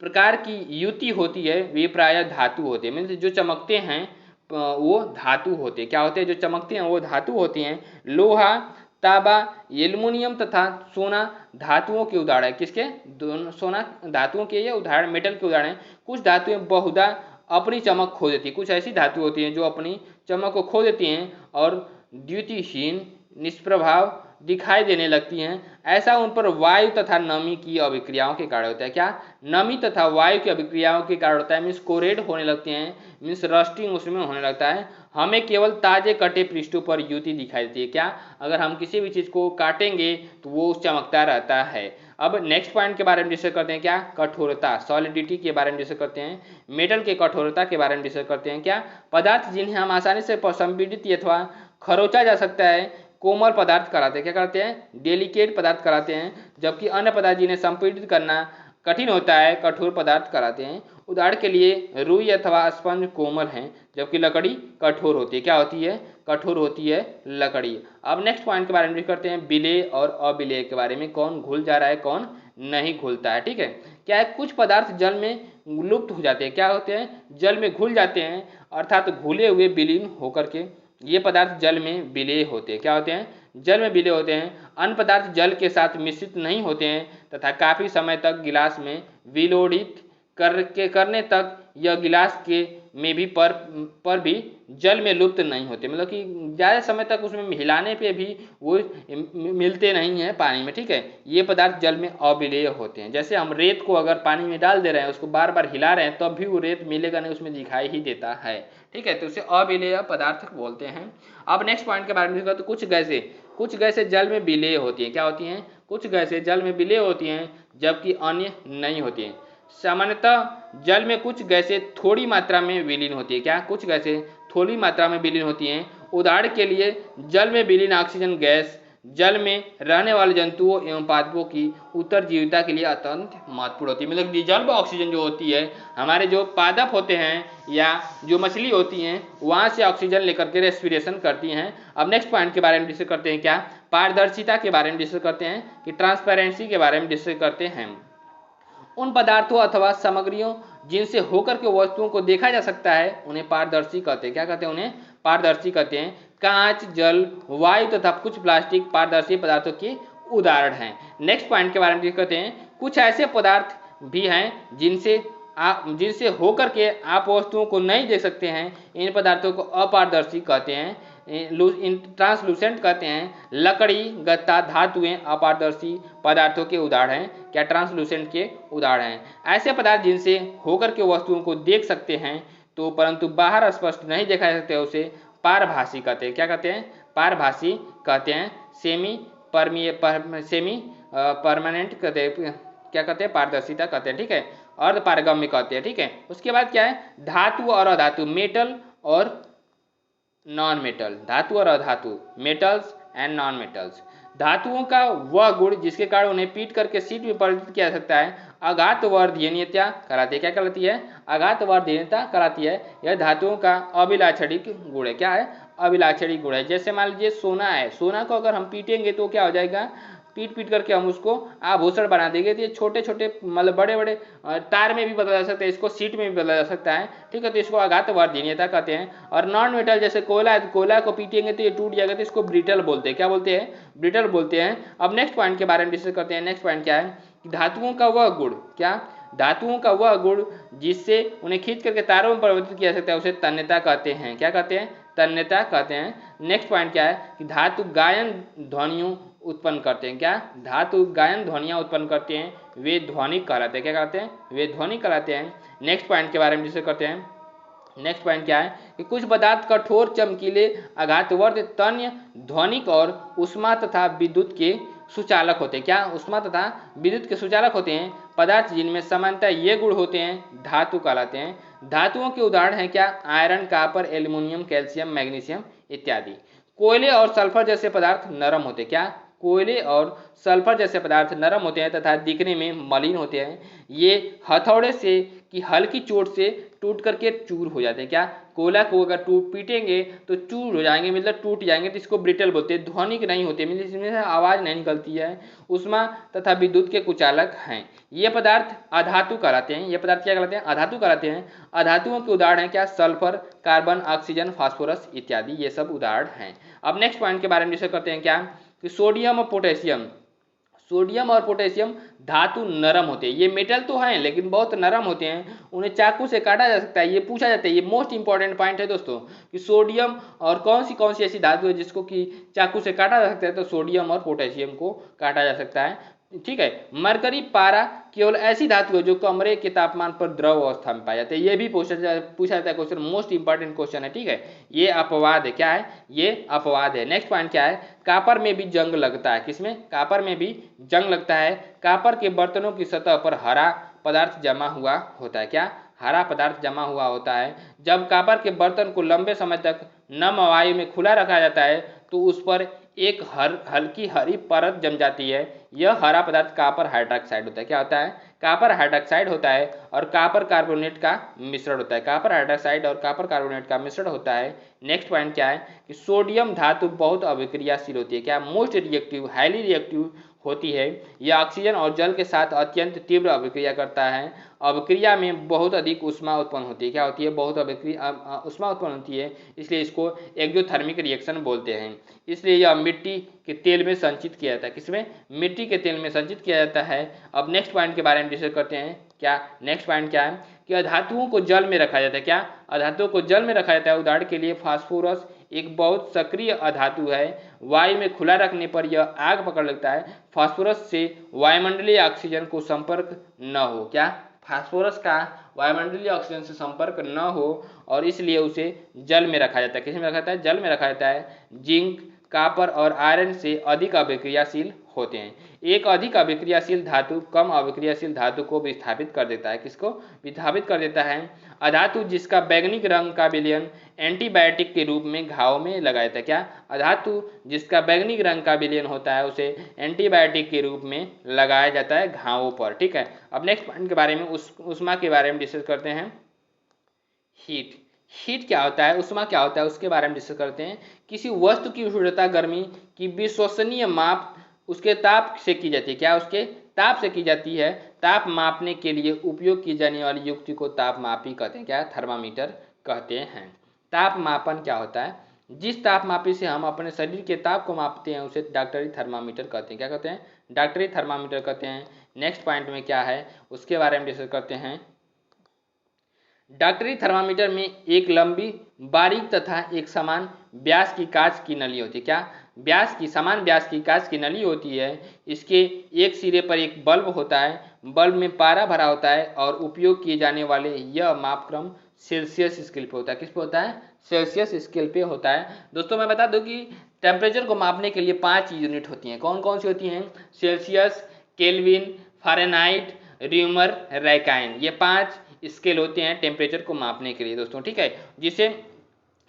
प्रकार की युति होती है वे प्रायः धातु होते हैं। मीन्स जो चमकते हैं वो धातु होते हैं। क्या होते हैं? जो चमकते हैं वो धातु होती हैं। लोहा, तांबा, एल्युमिनियम तथा सोना धातुओं के उदाहरण है। किसके? दोनों सोना धातुओं के ये उदाहरण, मेटल के उदाहरण। कुछ धातुएं बहुधा अपनी चमक खो देती है। कुछ ऐसी धातु होती हैं जो अपनी चमक को खो देती हैं और द्युतिहीन निष्प्रभाव दिखाई देने लगती हैं। ऐसा उन पर वायु तथा नमी की अभिक्रियाओं के कारण होता है। क्या? नमी तथा वायु की अभिक्रियाओं के कारण होता है। मीन्स कोरेड होने लगते हैं, मीन्स रस्टिंग उसमें होने लगता है। हमें केवल ताजे कटे पृष्ठों पर युति दिखाई देती है। क्या? अगर हम किसी भी चीज़ को काटेंगे तो वो चमकता रहता है। अब नेक्स्ट पॉइंट के बारे में डिस्कस करते हैं। क्या? कठोरता, सॉलिडिटी के बारे में डिस्कस करते हैं। मेटल के कठोरता के बारे में डिस्कस करते हैं। क्या? पदार्थ जिन्हें हम आसानी से संपीड़ित अथवा खरोचा जा सकता है कोमल पदार्थ कराते हैं। क्या करते हैं? डेलिकेट पदार्थ कराते हैं। जबकि अन्य पदार्थ जिन्हें संपीड़ित करना कठिन होता है कठोर पदार्थ कराते हैं। उदाहरण के लिए रुई अथवा स्पंज कोमल हैं, जबकि लकड़ी कठोर होती है। क्या होती है? कठोर होती है लकड़ी। अब नेक्स्ट पॉइंट के बारे में करते हैं, विलेय और अविलेय के बारे में। कौन घुल जा रहा है, कौन नहीं घुलता है। ठीक है, क्या है? कुछ पदार्थ जल में लुप्त हो जाते हैं। क्या होते हैं? जल में घुल जाते हैं, अर्थात घुले हुए विलीन होकर के ये पदार्थ जल में विलेय होते हैं। क्या होते हैं? जल में विलेय होते हैं। अन्य पदार्थ जल के साथ मिश्रित नहीं होते हैं तथा काफी समय तक गिलास में विलोड़ित करने तक यह गिलास के में भी पर भी जल में लुप्त नहीं होते। मतलब कि ज़्यादा समय तक उसमें हिलाने पे भी वो मिलते नहीं हैं पानी में। ठीक है, ये पदार्थ जल में अविलेय होते हैं। जैसे हम रेत को अगर पानी में डाल दे रहे हैं, उसको बार बार हिला रहे हैं, तब भी वो रेत मिलेगा नहीं, उसमें दिखाई ही देता है। ठीक है, तो उसे अविलेय पदार्थ बोलते हैं। अब नेक्स्ट पॉइंट के बारे में तो कुछ गैसें जल में विलेय होती हैं। क्या होती हैं? कुछ गैसें जल में विलेय होती हैं, जबकि अन्य नहीं होती हैं। सामान्यतः जल में कुछ गैसें थोड़ी मात्रा में विलीन होती है। क्या? कुछ गैसें थोड़ी मात्रा में विलीन होती हैं। उदाहरण के लिए जल में विलीन ऑक्सीजन गैस जल में रहने वाले जंतुओं एवं पादपों की उत्तरजीविता के लिए अत्यंत महत्वपूर्ण होती है। मतलब जल में ऑक्सीजन जो होती है, हमारे जो पादप होते हैं या जो मछली होती हैं, वहाँ से ऑक्सीजन लेकर के रेस्पिरेशन करती हैं। अब नेक्स्ट पॉइंट के बारे में डिस्कस करते हैं। क्या? पारदर्शिता के बारे में डिस्कस करते हैं, कि ट्रांसपेरेंसी के बारे में डिस्कस करते हैं। उन पदार्थों अथवा सामग्रियों जिनसे होकर के वस्तुओं को देखा जा सकता है उन्हें पारदर्शी कहते हैं। क्या कहते हैं? उन्हें पारदर्शी कहते हैं। कांच, जल, वायु तथा कुछ प्लास्टिक पारदर्शी पदार्थों के उदाहरण हैं। नेक्स्ट पॉइंट के बारे में कहते हैं, कुछ ऐसे पदार्थ भी हैं जिनसे होकर के आप वस्तुओं को नहीं देख सकते हैं। इन पदार्थों को अपारदर्शी कहते हैं, ट्रांसलूसेंट कहते हैं। लकड़ी, गत्ता, धातुएं अपारदर्शी पदार्थों के उदाहरण हैं। क्या? ट्रांसलूसेंट के उदाहरण हैं। ऐसे पदार्थ जिनसे होकर के वस्तुओं को देख सकते हैं तो परंतु बाहर स्पष्ट नहीं देखा जा सकते, उसे पारभासी कहते हैं। क्या कहते हैं? पारभासी कहते हैं। सेमी परमानेंट कहते हैं। क्या कहते हैं? पारदर्शिता कहते हैं। ठीक है, अर्ध पारगम्य कहते हैं। ठीक है, उसके बाद क्या है? धातु और अधातु, मेटल और नॉन मेटल। धातु और अधातु, मेटल्स एंड नॉन मेटल्स। धातुओं का वह गुण जिसके कारण उन्हें पीट करके शीट में परिवर्तित किया जा सकता है अघात वर्धनीयता कराती है। क्या कहलाती है? अघात वर्धनीयता कराती है। यह धातुओं का अभिलाक्षणिक गुण है। क्या है? अभिलाक्षणिक गुण है। जैसे मान लीजिए सोना है, सोना को अगर हम पीटेंगे तो क्या हो जाएगा? पीट करके हम उसको आभूषण बना देंगे। तो ये छोटे छोटे मतलब बड़े बड़े तार में भी बदला जा सकता है, इसको सीट में भी बदला जा सकता है। ठीक है, तो इसको आघात वर्धनीयता कहते हैं। और नॉन मेटल जैसे कोयला है, कोयला को पीटेंगे तो ये टूट जाएगा, तो इसको ब्रिटल बोलते हैं। क्या बोलते हैं? ब्रिटल बोलते हैं। अब नेक्स्ट पॉइंट के बारे में डिस्कस करते हैं। नेक्स्ट पॉइंट क्या है? धातुओं का वह गुण, क्या? धातुओं का वह गुण जिससे उन्हें खींच करके तारों में परिवर्तित किया जा सकता है उसे तन्यता कहते हैं। क्या कहते हैं? तन्यता कहते हैं। नेक्स्ट पॉइंट क्या है? कि धातु गायन ध्वनियों उत्पन्न करते हैं। क्या? धातु गायन ध्वनियाँ उत्पन्न करते हैं, वे ध्वनिक कहलाते हैं। क्या कहते हैं? वे ध्वनिक कहलाते हैं। नेक्स्ट पॉइंट के बारे में डिस्कस करते हैं। नेक्स्ट पॉइंट क्या है? कि कुछ पदार्थ कठोर, चमकीले, आघातवर्ध, तन्य, ध्वनिक और ऊष्मा तथा विद्युत के सुचालक होते हैं। क्या? ऊष्मा तथा विद्युत के सुचालक होते हैं। पदार्थ जिनमें सामान्यतः ये गुण होते हैं धातु कहलाते हैं। धातुओं के उदाहरण हैं क्या? Iron, copper, aluminium, calcium, magnesium इत्यादि। कोयले और सल्फर जैसे पदार्थ नरम होते हैं। क्या? कोयले और सल्फर जैसे पदार्थ नरम होते हैं तथा दिखने में मलिन होते हैं। ये हथौड़े से कि हल्की चोट से टूट करके चूर हो जाते हैं। क्या? कोयला को अगर पीटेंगे तो चूर हो जाएंगे, मतलब टूट जाएंगे, तो इसको ब्रिटल बोलते हैं। ध्वनिक नहीं होते, मतलब इसमें से आवाज़ नहीं निकलती है। ऊष्मा तथा विद्युत के कुचालक हैं। ये पदार्थ अधातु कहलाते हैं। ये पदार्थ क्या कहलाते हैं? अधातु कहलाते हैं। अधातुओं के उदाहरण हैं क्या? सल्फर, कार्बन, ऑक्सीजन, फास्फोरस इत्यादि, ये सब उदाहरण हैं। अब नेक्स्ट पॉइंट के बारे में डिस्कस करते हैं। क्या? कि सोडियम और पोटेशियम। सोडियम और पोटेशियम धातु नरम होते हैं, ये मेटल तो हैं लेकिन बहुत नरम होते हैं, उन्हें चाकू से काटा जा सकता है। ये पूछा जाता है, ये मोस्ट इंपॉर्टेंट पॉइंट है दोस्तों कि सोडियम और कौन सी ऐसी धातु है जिसको कि चाकू से काटा जा सकता है, तो सोडियम और पोटेशियम को काटा जा सकता है। ठीक है, मरकरी पारा केवल ऐसी धातु है जो कमरे के तापमान पर द्रव अवस्था में पाए जाते हैं। ये भी पूछा जाता है क्वेश्चन, मोस्ट इंपॉर्टेंट क्वेश्चन है। ठीक है, ये अपवाद है, क्या है, ये अपवाद है। नेक्स्ट पॉइंट क्या है, कापर में भी जंग लगता है। किसमें, कापर में भी जंग लगता है। कापर के बर्तनों की सतह पर हरा पदार्थ जमा हुआ होता है। क्या, हरा पदार्थ जमा हुआ होता है। जब कापर के बर्तन को लंबे समय तक नम वायु में खुला रखा जाता है तो उस पर एक हल्की हरी परत जम जाती है। यह हरा पदार्थ कापर हाइड्रोक्साइड होता है। क्या होता है, कापर हाइड्रोक्साइड होता है और कापर कार्बोनेट का मिश्रण होता है। कापर हाइड्रोक्साइड और कापर कार्बोनेट का मिश्रण होता है। नेक्स्ट पॉइंट क्या है कि सोडियम धातु बहुत अभिक्रियाशील होती है। क्या, मोस्ट रिएक्टिव, हाईली रिएक्टिव होती है। यह ऑक्सीजन और जल के साथ अत्यंत तीव्र अभिक्रिया करता है। अभिक्रिया में बहुत अधिक ऊष्मा उत्पन्न होती है। क्या होती है, बहुत ऊष्मा उत्पन्न होती है, इसलिए इसको एक्सोथर्मिक रिएक्शन बोलते हैं। इसलिए यह मिट्टी के तेल में संचित किया जाता है। किसमें, मिट्टी के तेल में संचित किया जाता है। अब नेक्स्ट पॉइंट के बारे में डिस्कस करते हैं। क्या, नेक्स्ट पॉइंट क्या है कि अधातुओं को जल में रखा जाता है। क्या, अधातुओं को जल में रखा जाता है। उदाहरण के लिए फास्फोरस एक बहुत सक्रिय अधातु है। वायु में खुला रखने पर यह आग पकड़ लेता है। फास्फोरस से वायुमंडलीय ऑक्सीजन को संपर्क न हो। क्या, फास्फोरस का वायुमंडलीय ऑक्सीजन से संपर्क न हो और इसलिए उसे जल में रखा जाता है। किस में रखा जाता है, जल में रखा जाता है। जिंक, कापर और आयरन से अधिक अभिक्रियाशील होते हैं। एक अधिक अभिक्रियाशील धातु कम अभिक्रियाशील धातु को विस्थापित कर देता है। किसको विस्थापित कर देता है, अधातु जिसका बैंगनी रंग का विलयन एंटीबायोटिक के रूप में घाव में लगाया जाता है। क्या, अधातु जिसका बैंगनी रंग का विलयन होता है उसे एंटीबायोटिक के रूप में लगाया जाता है घावों पर। ठीक है, अब नेक्स्ट पॉइंट के बारे में उष्मा के बारे में डिस्कस करते हैं। हीट, हीट क्या होता है, उष्मा क्या होता है, उसके बारे में डिस्कस करते हैं। किसी वस्तु की उष्णता गर्मी की विश्वसनीय माप उसके ताप से की जाती है। क्या, उसके ताप से की जाती है। ताप मापने के लिए उपयोग की जाने वाली युक्ति को तापमापी कहते हैं। क्या, थर्मामीटर कहते हैं। ताप मापन क्या होता है, जिस तापमापी से हम अपने शरीर के ताप को मापते हैं उसे डॉक्टरी थर्मामीटर कहते हैं। क्या कहते हैं, डॉक्टरी थर्मामीटर कहते हैं। नेक्स्ट पॉइंट में क्या है उसके बारे में डिस्कस करते हैं। डॉक्टरी थर्मामीटर में एक लंबी, बारीक तथा एक समान व्यास की कांच की नली होती है। क्या, समान व्यास की कांच की नली होती है। इसके एक सिरे पर एक बल्ब होता है। बल्ब में पारा भरा होता है और उपयोग किए जाने वाले यह मापक्रम सेल्सियस स्केल पे होता है। किस पे होता है, सेल्सियस स्केल पे होता है। दोस्तों मैं बता दूं कि टेम्परेचर को मापने के लिए 5 यूनिट होती हैं। कौन कौन सी होती हैं, Celsius, kelvin, Fahrenheit, rumour, Rankine, ये 5 स्केल होते हैं टेम्परेचर को मापने के लिए दोस्तों। ठीक है, जिसे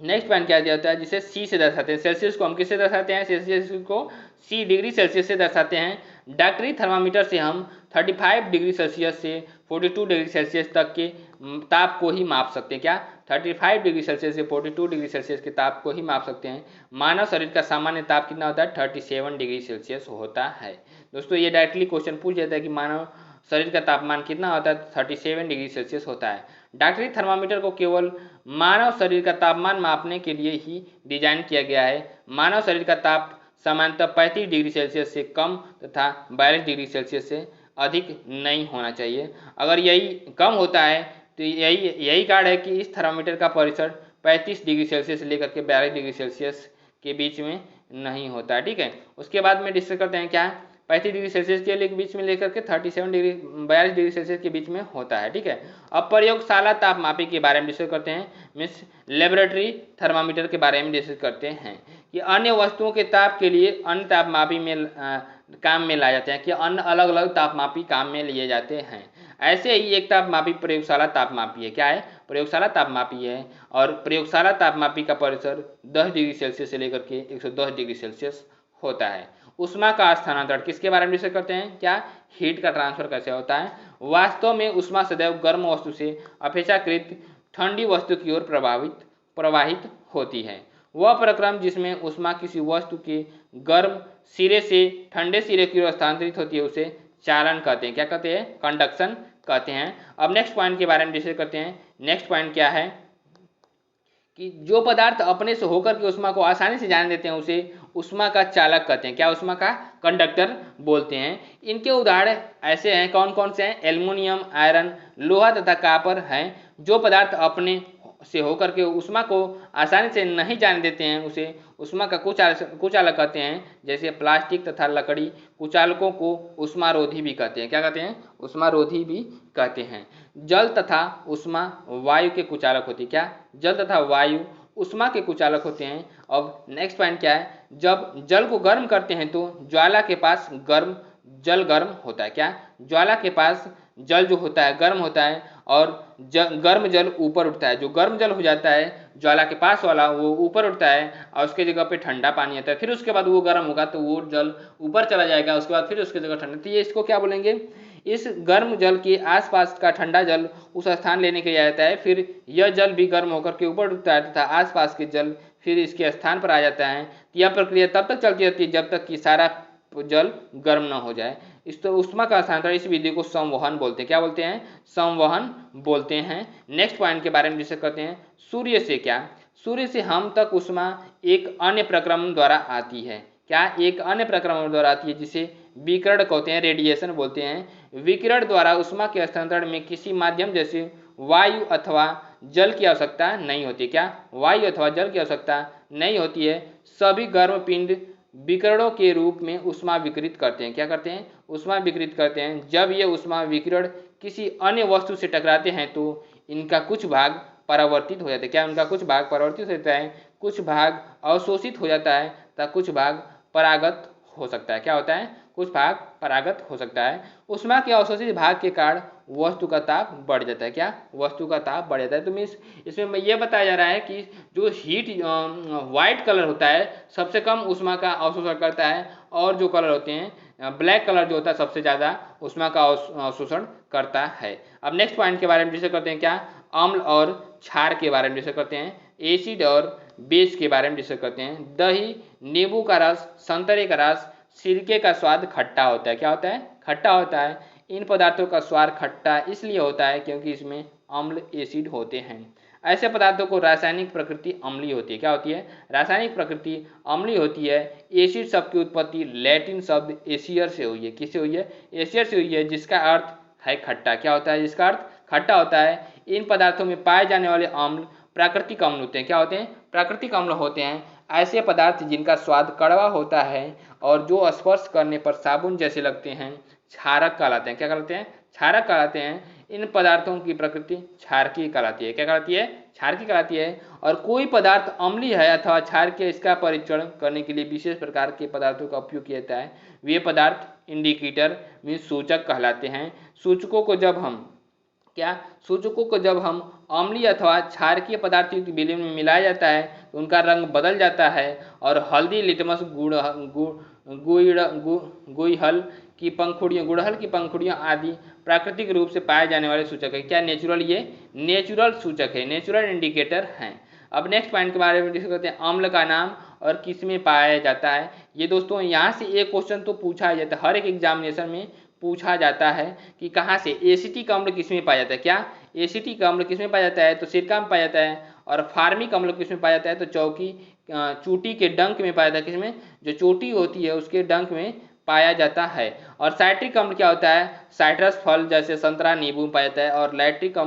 नेक्स्ट पॉइंट क्या दिया जाता है, जिसे सी से दर्शाते हैं। सेल्सियस को हम किससे दर्शाते हैं, सेल्सियस को सी डिग्री सेल्सियस से दर्शाते हैं। डॉक्टरी थर्मामीटर से हम 35 डिग्री सेल्सियस से 42 डिग्री सेल्सियस तक के ताप को ही माप सकते हैं। क्या, 35 डिग्री सेल्सियस से 42 डिग्री सेल्सियस के ताप को ही माप सकते हैं। मानव शरीर का सामान्य ताप कितना होता है, 37 डिग्री सेल्सियस होता है। दोस्तों ये डायरेक्टली क्वेश्चन पूछ जाता है कि मानव शरीर का तापमान कितना होता है, 37 डिग्री सेल्सियस होता है। डॉक्टरी थर्मामीटर को केवल मानव शरीर का तापमान मापने के लिए ही डिजाइन किया गया है। मानव शरीर का ताप सामान्यतः 35 डिग्री सेल्सियस से कम तथा 42 डिग्री सेल्सियस से अधिक नहीं होना चाहिए। अगर यही कम होता है तो यही कारण है कि इस थर्मामीटर का परिसर 35 डिग्री सेल्सियस से लेकर के 42 डिग्री सेल्सियस के बीच में नहीं होता है। ठीक है, उसके बाद में डिस्कस करते हैं क्या, 35 डिग्री सेल्सियस के बीच में लेकर के 42 डिग्री सेल्सियस के बीच में होता है। ठीक है, अब प्रयोगशाला तापमापी के बारे में डिस्कस करते हैं, मीन्स लेबोरेटरी थर्मामीटर के बारे में डिस्कस करते हैं कि अन्य वस्तुओं के ताप के लिए अन्य तापमापी में काम में लाए जाते हैं, कि अन्य अलग अलग तापमापी काम में लिए जाते हैं। ऐसे ही एक तापमापी प्रयोगशाला तापमापी है। क्या है, प्रयोगशाला तापमापी है और प्रयोगशाला तापमापी का परिसर 10 डिग्री सेल्सियस से लेकर के 110 डिग्री सेल्सियस होता है। उष्मा का स्थानांतरण किसके बारे में डिस्कस करते हैं, क्या, हीट का ट्रांसफर कैसे होता है। वास्तव में उष्मा सदैव गर्म वस्तु से अपेक्षाकृत ठंडी वस्तु की ओर प्रवाहित होती है। वह प्रक्रम जिसमें उष्मा किसी वस्तु के गर्म सिरे से ठंडे सिरे की ओर स्थानांतरित होती है उसे चालन कहते हैं। क्या कहते हैं, कंडक्शन कहते हैं। अब नेक्स्ट पॉइंट के बारे में डिस्कस करते हैं। नेक्स्ट पॉइंट क्या है कि जो पदार्थ अपने से होकर के उष्मा को आसानी से जाने देते हैं उसे उष्मा का चालक कहते हैं। क्या उष्मा का कंडक्टर बोलते हैं। इनके उदाहरण ऐसे हैं, कौन कौन से हैं, एल्युमिनियम, आयरन, लोहा तथा कॉपर हैं। जो पदार्थ अपने से होकर के उष्मा को आसानी से नहीं जाने देते हैं उसे उष्मा का कुचालक कहते हैं। जैसे प्लास्टिक तथा लकड़ी कुचालकों को उष्मारोधी भी कहते हैं। क्या कहते हैं, उष्मारोधी भी कहते हैं। जल तथा उष्मा वायु के कुचालक होती है। क्या, जल तथा वायु उष्मा के कुचालक होते हैं। अब नेक्स्ट पॉइंट क्या है, जब जल को गर्म करते हैं तो ज्वाला के पास जल गर्म होता है। क्या, ज्वाला के पास जल जो होता है गर्म होता है और गर्म जल ऊपर उठता है। जो गर्म जल हो जाता है ज्वाला के पास वाला वो ऊपर उठता है और उसके जगह पे ठंडा पानी आता है। फिर उसके बाद वो गर्म होगा तो वो जल ऊपर चला जाएगा, उसके बाद फिर उसके जगह ठंडा। तो ये इसको क्या बोलेंगे, इस गर्म जल के आसपास का ठंडा जल उस स्थान लेने के लिए आ जाता है। फिर यह जल भी गर्म होकर के ऊपर उठता है तथा आसपास के जल फिर इसके स्थान पर आ जाता है। यह प्रक्रिया तब तक चलती रहती है जब तक कि सारा जल गर्म न हो जाए। इस तो उष्मा का हस्तांतरण इस विधि को संवहन बोलते हैं। क्या बोलते हैं, संवहन बोलते हैं। नेक्स्ट पॉइंट के बारे में डिस्कस करते हैं, सूर्य से क्या, सूर्य से हम तक उष्मा एक अन्य प्रक्रमण द्वारा आती है। क्या, एक अन्य प्रक्रमण द्वारा आती है जिसे विकिरण कहते हैं, रेडिएशन बोलते हैं। विकिरण द्वारा उष्मा के हस्तांतरण में किसी माध्यम जैसे वायु अथवा जल की आवश्यकता नहीं होती। क्या, वायु अथवा जल की आवश्यकता नहीं होती है। सभी गर्म पिंड विकिरणों के रूप में उष्मा विकिरित करते हैं। क्या करते हैं, उष्मा विकिरित करते हैं। जब ये उष्मा विकिरण किसी अन्य वस्तु से टकराते हैं तो इनका कुछ भाग परावर्तित हो जाता है। क्या, उनका कुछ भाग परावर्तित हो जाता है, कुछ भाग अवशोषित हो जाता है तथा कुछ भाग परागत हो सकता है। क्या होता है, कुछ भाग परागत हो सकता है। उष्मा के अवशोषित भाग के कारण वस्तु का ताप बढ़ जाता है। क्या, वस्तु का ताप बढ़ जाता है। तो इसमें यह बताया जा रहा है कि जो हीट व्हाइट कलर होता है सबसे कम उष्मा का अवशोषण करता है और जो कलर होते हैं ब्लैक कलर जो होता है सबसे ज़्यादा उष्मा का अवशोषण करता है। अब नेक्स्ट पॉइंट के बारे में डिस्कस करते हैं, क्या, अम्ल और क्षार के बारे में डिस्कस करते हैं। एसिड और बेस के बारे में डिस्कस करते हैं। दही, नींबू का रस, संतरे का रस, सिरके का स्वाद खट्टा होता है। क्या होता है, खट्टा होता है। इन पदार्थों का स्वाद खट्टा इसलिए होता है क्योंकि इसमें अम्ल एसिड होते हैं। ऐसे पदार्थों को रासायनिक प्रकृति अम्लीय होती है। क्या होती है, रासायनिक प्रकृति अम्लीय होती है। एसिड शब्द की उत्पत्ति लैटिन शब्द एसियर से हुई है। किससे हुई है, एसियर से हुई है, जिसका अर्थ है खट्टा। क्या होता है, जिसका अर्थ खट्टा होता है। इन पदार्थों में पाए जाने वाले अम्ल प्राकृतिक अम्ल होते हैं। क्या होते हैं, प्राकृतिक अम्ल होते हैं। ऐसे पदार्थ जिनका स्वाद कड़वा होता है और जो स्पर्श करने पर साबुन जैसे लगते हैं क्षारक कहलाते हैं। क्या कहलाते हैं, क्षारक कहलाते हैं। इन पदार्थों की प्रकृति क्षारकीय कहलाती है। क्या कहलाती है, क्षारकीय कहलाती है। और कोई पदार्थ अम्लीय है अथवा क्षारकीय इसका परीक्षण करने के लिए विशेष प्रकार के पदार्थों का उपयोग किया जाता है। वे पदार्थ इंडिकेटर में सूचक कहलाते हैं। सूचकों को जब हम अम्लीय अथवा क्षारकीय पदार्थ युक्त विलयन में मिलाया जाता है तो उनका रंग बदल जाता है। और हल्दी, लिटमस, गुड़हल की पंखुड़ियाँ आदि प्राकृतिक रूप से पाए जाने वाले सूचक है। क्या, नेचुरल, ये नेचुरल सूचक है, नेचुरल इंडिकेटर हैं। अब नेक्स्ट पॉइंट के बारे में डिस्कस करते हैं, अम्ल का नाम और किस में पाया जाता है। ये दोस्तों यहाँ से एक क्वेश्चन तो पूछा जाता है, हर एक एग्जामिनेशन में पूछा जाता है कि कहाँ से एसिटिक अम्ल किस में पाया जाता है। क्या, एसिटिक अम्ल किस में पाया जाता है, तो सिरका में पाया जाता है। और फार्मिक अम्ल किस में पाया जाता है, तो चूटी के डंक में पाया जाता है। किसमें, जो चोटी होती है उसके डंक में पाया जाता है। और साइट्रिक अम्ल क्या होता है, साइट्रस फल जैसे संतरा, नींबू में पाया जाता है। और लैक्टिक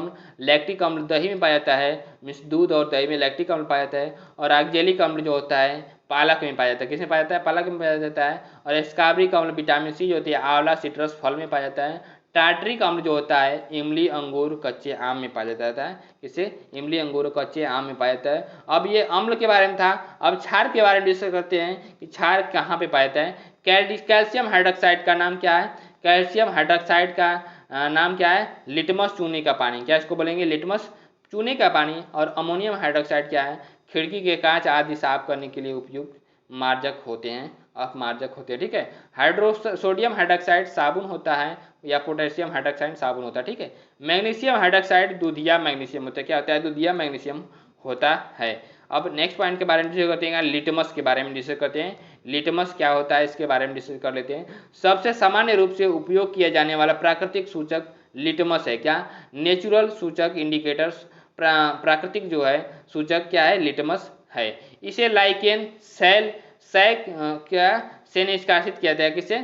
अम्ल दही में पाया जाता है, मीन्स दूध और दही में लैक्टिक अम्ल पाया जाता है। और ऑक्जेलिक अम्ल जो होता है पालक में पाया जाता है। किसमें पाया जाता है, पालक में पाया जाता है। और स्कार्बिक अम्ल विटामिन सी जो होती है आंवला, सिट्रस फल में पाया जाता है। टार्टरिक अम्ल जो होता है इमली, अंगूर, कच्चे आम में पाया जाता है। किसे, इमली, अंगूर, कच्चे आम में पाया जाता है। अब ये अम्ल के बारे में था। अब क्षार के बारे में डिस्कस करते हैं कि क्षार कहाँ पे पाया जाता है। कैल्शियम हाइड्रोक्साइड का नाम क्या है, कैल्शियम हाइड्रोक्साइड का नाम क्या है, लिटमस चूने का पानी। क्या इसको बोलेंगे, लिटमस चूने का पानी। और अमोनियम हाइड्रोक्साइड क्या है, खिड़की के कांच आदि साफ करने के लिए उपयुक्त मार्जक होते हैं, अपमार्जक होते हैं। ठीक है। सोडियम हाइड्रोक्साइड साबुन होता है या पोटेशियम हाइड्रोक्साइड साबुन होता है। ठीक है। मैग्नीशियम हाइड्रोक्साइड दूधिया मैग्नीशियम होता है। क्या होता है, दूधिया मैग्नीशियम होता है। अब नेक्स्ट पॉइंट के बारे में डिस्कस करते हैं, लिटमस के बारे में डिस्कस करते हैं। लिटमस क्या होता है इसके बारे में डिस्कस कर लेते हैं। सबसे सामान्य रूप से उपयोग किया जाने वाला प्राकृतिक सूचक लिटमस है। क्या, नेचुरल सूचक इंडिकेटर्स, प्राकृतिक जो है सूचक क्या है, लिटमस है। इसे लाइकेन, क्या से निष्कासित किया जाता है, किससे,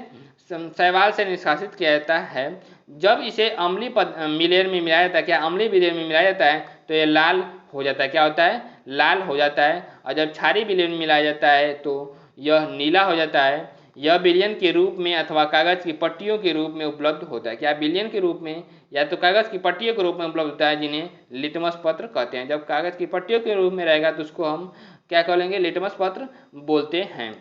शैवाल से निष्कासित किया जाता है। जब इसे अम्लीय विलयन में मिलाया जाता है, क्या अम्लीय विलयन में मिलाया जाता है तो ये लाल हो जाता है, क्या होता है, लाल हो जाता है। और जब क्षारीय विलयन में मिलाया जाता है तो यह नीला हो जाता है। यह विलयन के रूप में अथवा कागज की पट्टियों के रूप में उपलब्ध होता है, क्या विलयन के रूप में या तो कागज की पट्टियों के रूप में उपलब्ध होता है, जिन्हें लिटमस पत्र कहते हैं। जब कागज की पट्टियों के रूप में रहेगा तो उसको हम क्या कहेंगे, लिटमस पत्र बोलते हैं।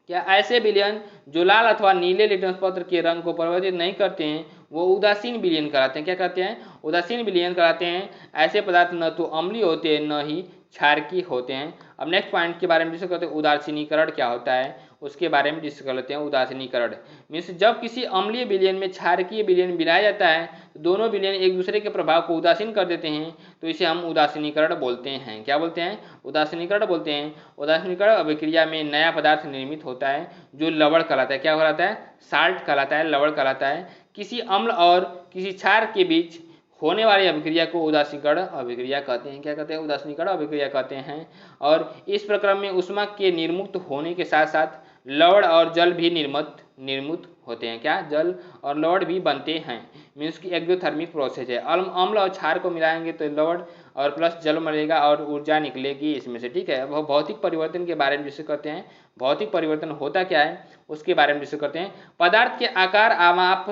क्या ऐसे विलयन जो लाल अथवा नीले लिटमस पत्र के रंग को परिवर्तित नहीं करते हैं वो उदासीन विलयन कराते हैं, क्या कहते हैं, उदासीन विलयन कराते हैं। ऐसे पदार्थ न तो अम्लीय होते हैं न ही क्षारकीय होते हैं। अब नेक्स्ट पॉइंट के बारे में डिस्कस करते हैं, उदासीनीकरण क्या होता है उसके बारे में डिस्कस कर लेते हैं। उदासीनीकरण मीन्स जब किसी अम्लीय विलयन में क्षारकीय विलयन मिलाया जाता है तो दोनों विलयन एक दूसरे के प्रभाव को उदासीन कर देते हैं, तो इसे हम उदासीनीकरण बोलते हैं। क्या बोलते हैं, उदासीनीकरण बोलते हैं। उदासीनीकरण अभिक्रिया में नया पदार्थ निर्मित होता है जो लवण कहलाता है, क्या कहलाता है, साल्ट कहलाता है, लवण कहलाता है। किसी अम्ल और किसी क्षार के बीच होने वाली अभिक्रिया को उदासीकरण अभिक्रिया कहते हैं, क्या कहते हैं, उदासीकरण अभिक्रिया कहते हैं। और इस प्रक्रम में ऊष्मा के निर्मुक्त होने के साथ साथ लवण और जल भी निर्मुक्त होते हैं, क्या, जल और लवण भी बनते हैं। मीन्स की एक्सोथर्मिक प्रोसेस है। अम्ल और क्षार को मिलाएंगे तो लवण और प्लस जल मरेगा और ऊर्जा निकलेगी इसमें से, ठीक है। वह भौतिक परिवर्तन के बारे में डिस्कस करते हैं। भौतिक परिवर्तन होता क्या है उसके बारे में डिस्कस करते हैं। पदार्थ के आकार, आमाप,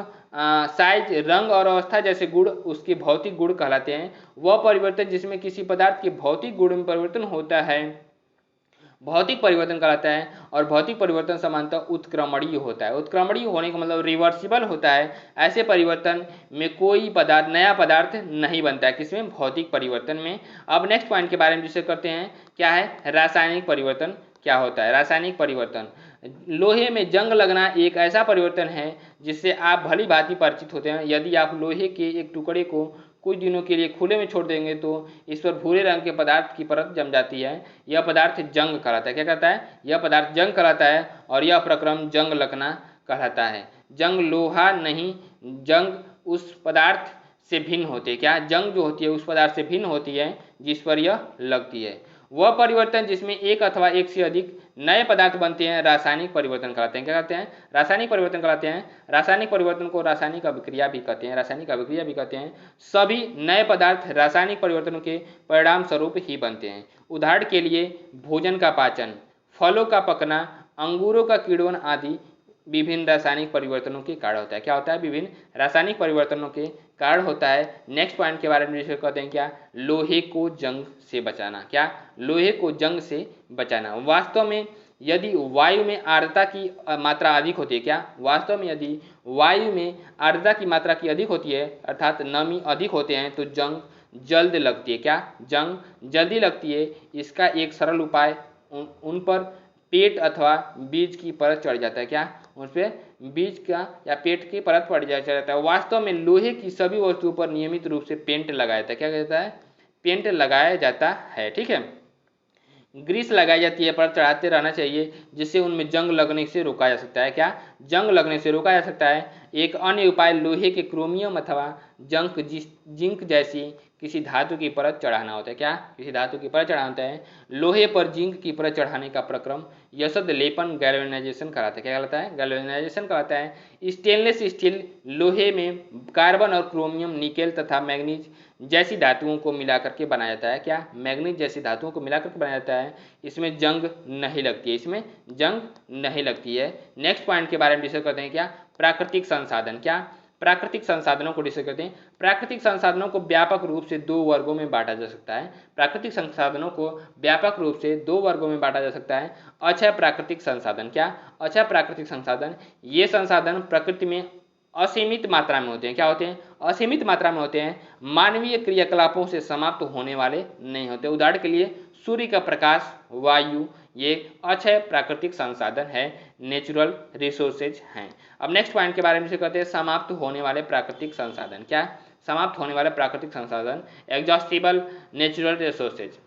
साइज, रंग और अवस्था जैसे गुण उसके भौतिक गुण कहलाते हैं। वह परिवर्तन जिसमें किसी पदार्थ के भौतिक गुण में परिवर्तन होता है भौतिक परिवर्तन कहलाता है। और भौतिक परिवर्तन सामान्यतः उत्क्रमणीय होता है। उत्क्रमणीय होने का मतलब रिवर्सिबल होता है। ऐसे परिवर्तन में कोई पदार्थ नया पदार्थ नहीं बनता है, किसमें, भौतिक परिवर्तन में। अब नेक्स्ट पॉइंट के बारे में डिस्कस करते हैं, क्या है, रासायनिक परिवर्तन क्या होता है। रासायनिक परिवर्तन, लोहे में जंग लगना एक ऐसा परिवर्तन है जिससे आप भली भांति परिचित होते हैं। यदि आप लोहे के एक टुकड़े को कुछ दिनों के लिए खुले में छोड़ देंगे तो इस पर भूरे रंग के पदार्थ की परत जम जाती है। यह पदार्थ जंग कहलाता है, क्या कहता है, यह पदार्थ जंग कहलाता है। और यह प्रक्रम जंग लगना कहलाता है। जंग लोहा नहीं, जंग उस पदार्थ से भिन्न होती है, क्या, जंग जो होती है उस पदार्थ से भिन्न होती है जिस पर यह लगती है। वह परिवर्तन जिसमें एक अथवा एक से अधिक नए पदार्थ बनते हैं रासायनिक परिवर्तन कहलाते हैं, क्या कहते हैं, रासायनिक परिवर्तन कहलाते हैं। रासायनिक परिवर्तन को रासायनिक अभिक्रिया भी कहते हैं, रासायनिक अभिक्रिया भी कहते हैं। सभी नए पदार्थ रासायनिक परिवर्तनों के परिणाम स्वरूप ही बनते हैं। उदाहरण के लिए भोजन का पाचन, फलों का पकना, अंगूरों का किण्वन आदि विभिन्न रासायनिक परिवर्तनों के कारण होता है, क्या होता है, विभिन्न रासायनिक परिवर्तनों के कारण होता है। नेक्स्ट पॉइंट के बारे में डिस्कस करते हैं, क्या, लोहे को जंग से बचाना, क्या, लोहे को जंग से बचाना। वास्तव में यदि वायु में आर्द्रता की मात्रा अधिक होती है, क्या, वास्तव में यदि वायु में आर्द्रता की मात्रा की अधिक होती है अर्थात नमी अधिक होते हैं तो जंग जल्द लगती है, क्या, जंग जल्दी लगती है। इसका एक सरल उपाय उन पर पेट अथवा बीज की परत चढ़ जाता है, क्या, उस पर बीज का या पेट की परत पड़ जाता है। वास्तव में लोहे की सभी वस्तुओं पर नियमित रूप से पेंट लगाया जाता है, क्या कहता है, पेंट लगाया जाता है, ठीक है। ग्रीस लगाई जाती है, पर चढ़ाते रहना चाहिए जिससे उनमें जंग लगने से रोका जा सकता है, क्या, जंग लगने से रोका जा सकता है। एक अन्य उपाय लोहे के क्रोमियम अथवा जिंक जैसी किसी धातु की परत चढ़ाना होता है, क्या, किसी धातु की परत चढ़ाना होता है। लोहे पर जिंक की परत चढ़ाने का प्रक्रम यसद लेपन गैल्वेनाइजेशन कराता है, क्या कहलाता है, गैल्वेनाइजेशन कराता है। स्टेनलेस स्टील लोहे में कार्बन और क्रोमियम, निकेल तथा मैग्नीज जैसी धातुओं को मिलाकर के बनाया जाता है, क्या, मैग्नीज जैसी धातुओं को मिलाकर के बनाया जाता है। इसमें जंग नहीं लगती है, इसमें जंग नहीं लगती है। नेक्स्ट पॉइंट के बारे में डिस्कस करते हैं, क्या, प्राकृतिक संसाधन, क्या, प्राकृतिक संसाधनों को डिस्कस करते हैं। प्राकृतिक संसाधनों को व्यापक रूप से दो वर्गों में बांटा जा सकता है। प्राकृतिक संसाधनों को व्यापक रूप से दो वर्गों में बांटा जा सकता है। अक्षय प्राकृतिक संसाधन, क्या, अक्षय प्राकृतिक संसाधन, ये संसाधन प्रकृति में असीमित मात्रा में होते हैं, क्या होते हैं, असीमित मात्रा में होते हैं। मानवीय क्रियाकलापों से समाप्त होने वाले नहीं होते। उदाहरण के लिए सूर्य का प्रकाश, वायु, ये अक्षय प्राकृतिक संसाधन है, नेचुरल रिसोर्सेज हैं। अब नेक्स्ट पॉइंट के बारे में कहते हैं समाप्त होने वाले प्राकृतिक संसाधन, क्या, समाप्त होने वाले प्राकृतिक संसाधन, एग्जॉस्टिबल नेचुरल रिसोर्सेज।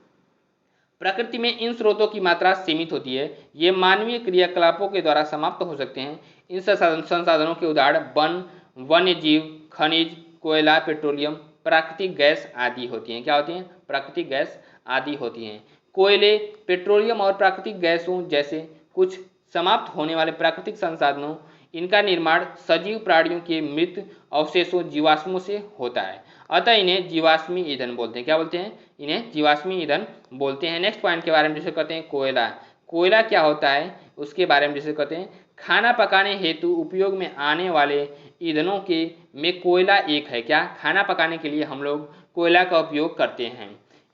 प्रकृति में इन स्रोतों की मात्रा सीमित होती है, ये मानवीय क्रियाकलापों के द्वारा समाप्त हो सकते हैं। इन संसाधनों के उदाहरण वन, वन्य जीव, खनिज, कोयला, पेट्रोलियम, प्राकृतिक गैस आदि होती हैं, क्या होती हैं, प्राकृतिक गैस आदि होती हैं। कोयले, पेट्रोलियम और प्राकृतिक गैसों जैसे कुछ समाप्त होने वाले प्राकृतिक संसाधनों, इनका निर्माण सजीव प्राणियों के मृत अवशेषों जीवाश्मों से होता है, अतः इन्हें जीवाश्मी ईंधन बोलते हैं। क्या बोलते हैं? इन्हें जीवाश्मी ईंधन बोलते हैं। नेक्स्ट पॉइंट के बारे में डिस्कस करते हैं, कोयला। कोयला क्या होता है उसके बारे में डिस्कस करते हैं। खाना पकाने हेतु उपयोग में आने वाले ईंधनों के में कोयला एक है। क्या? खाना पकाने के लिए हम लोग कोयला का उपयोग करते हैं।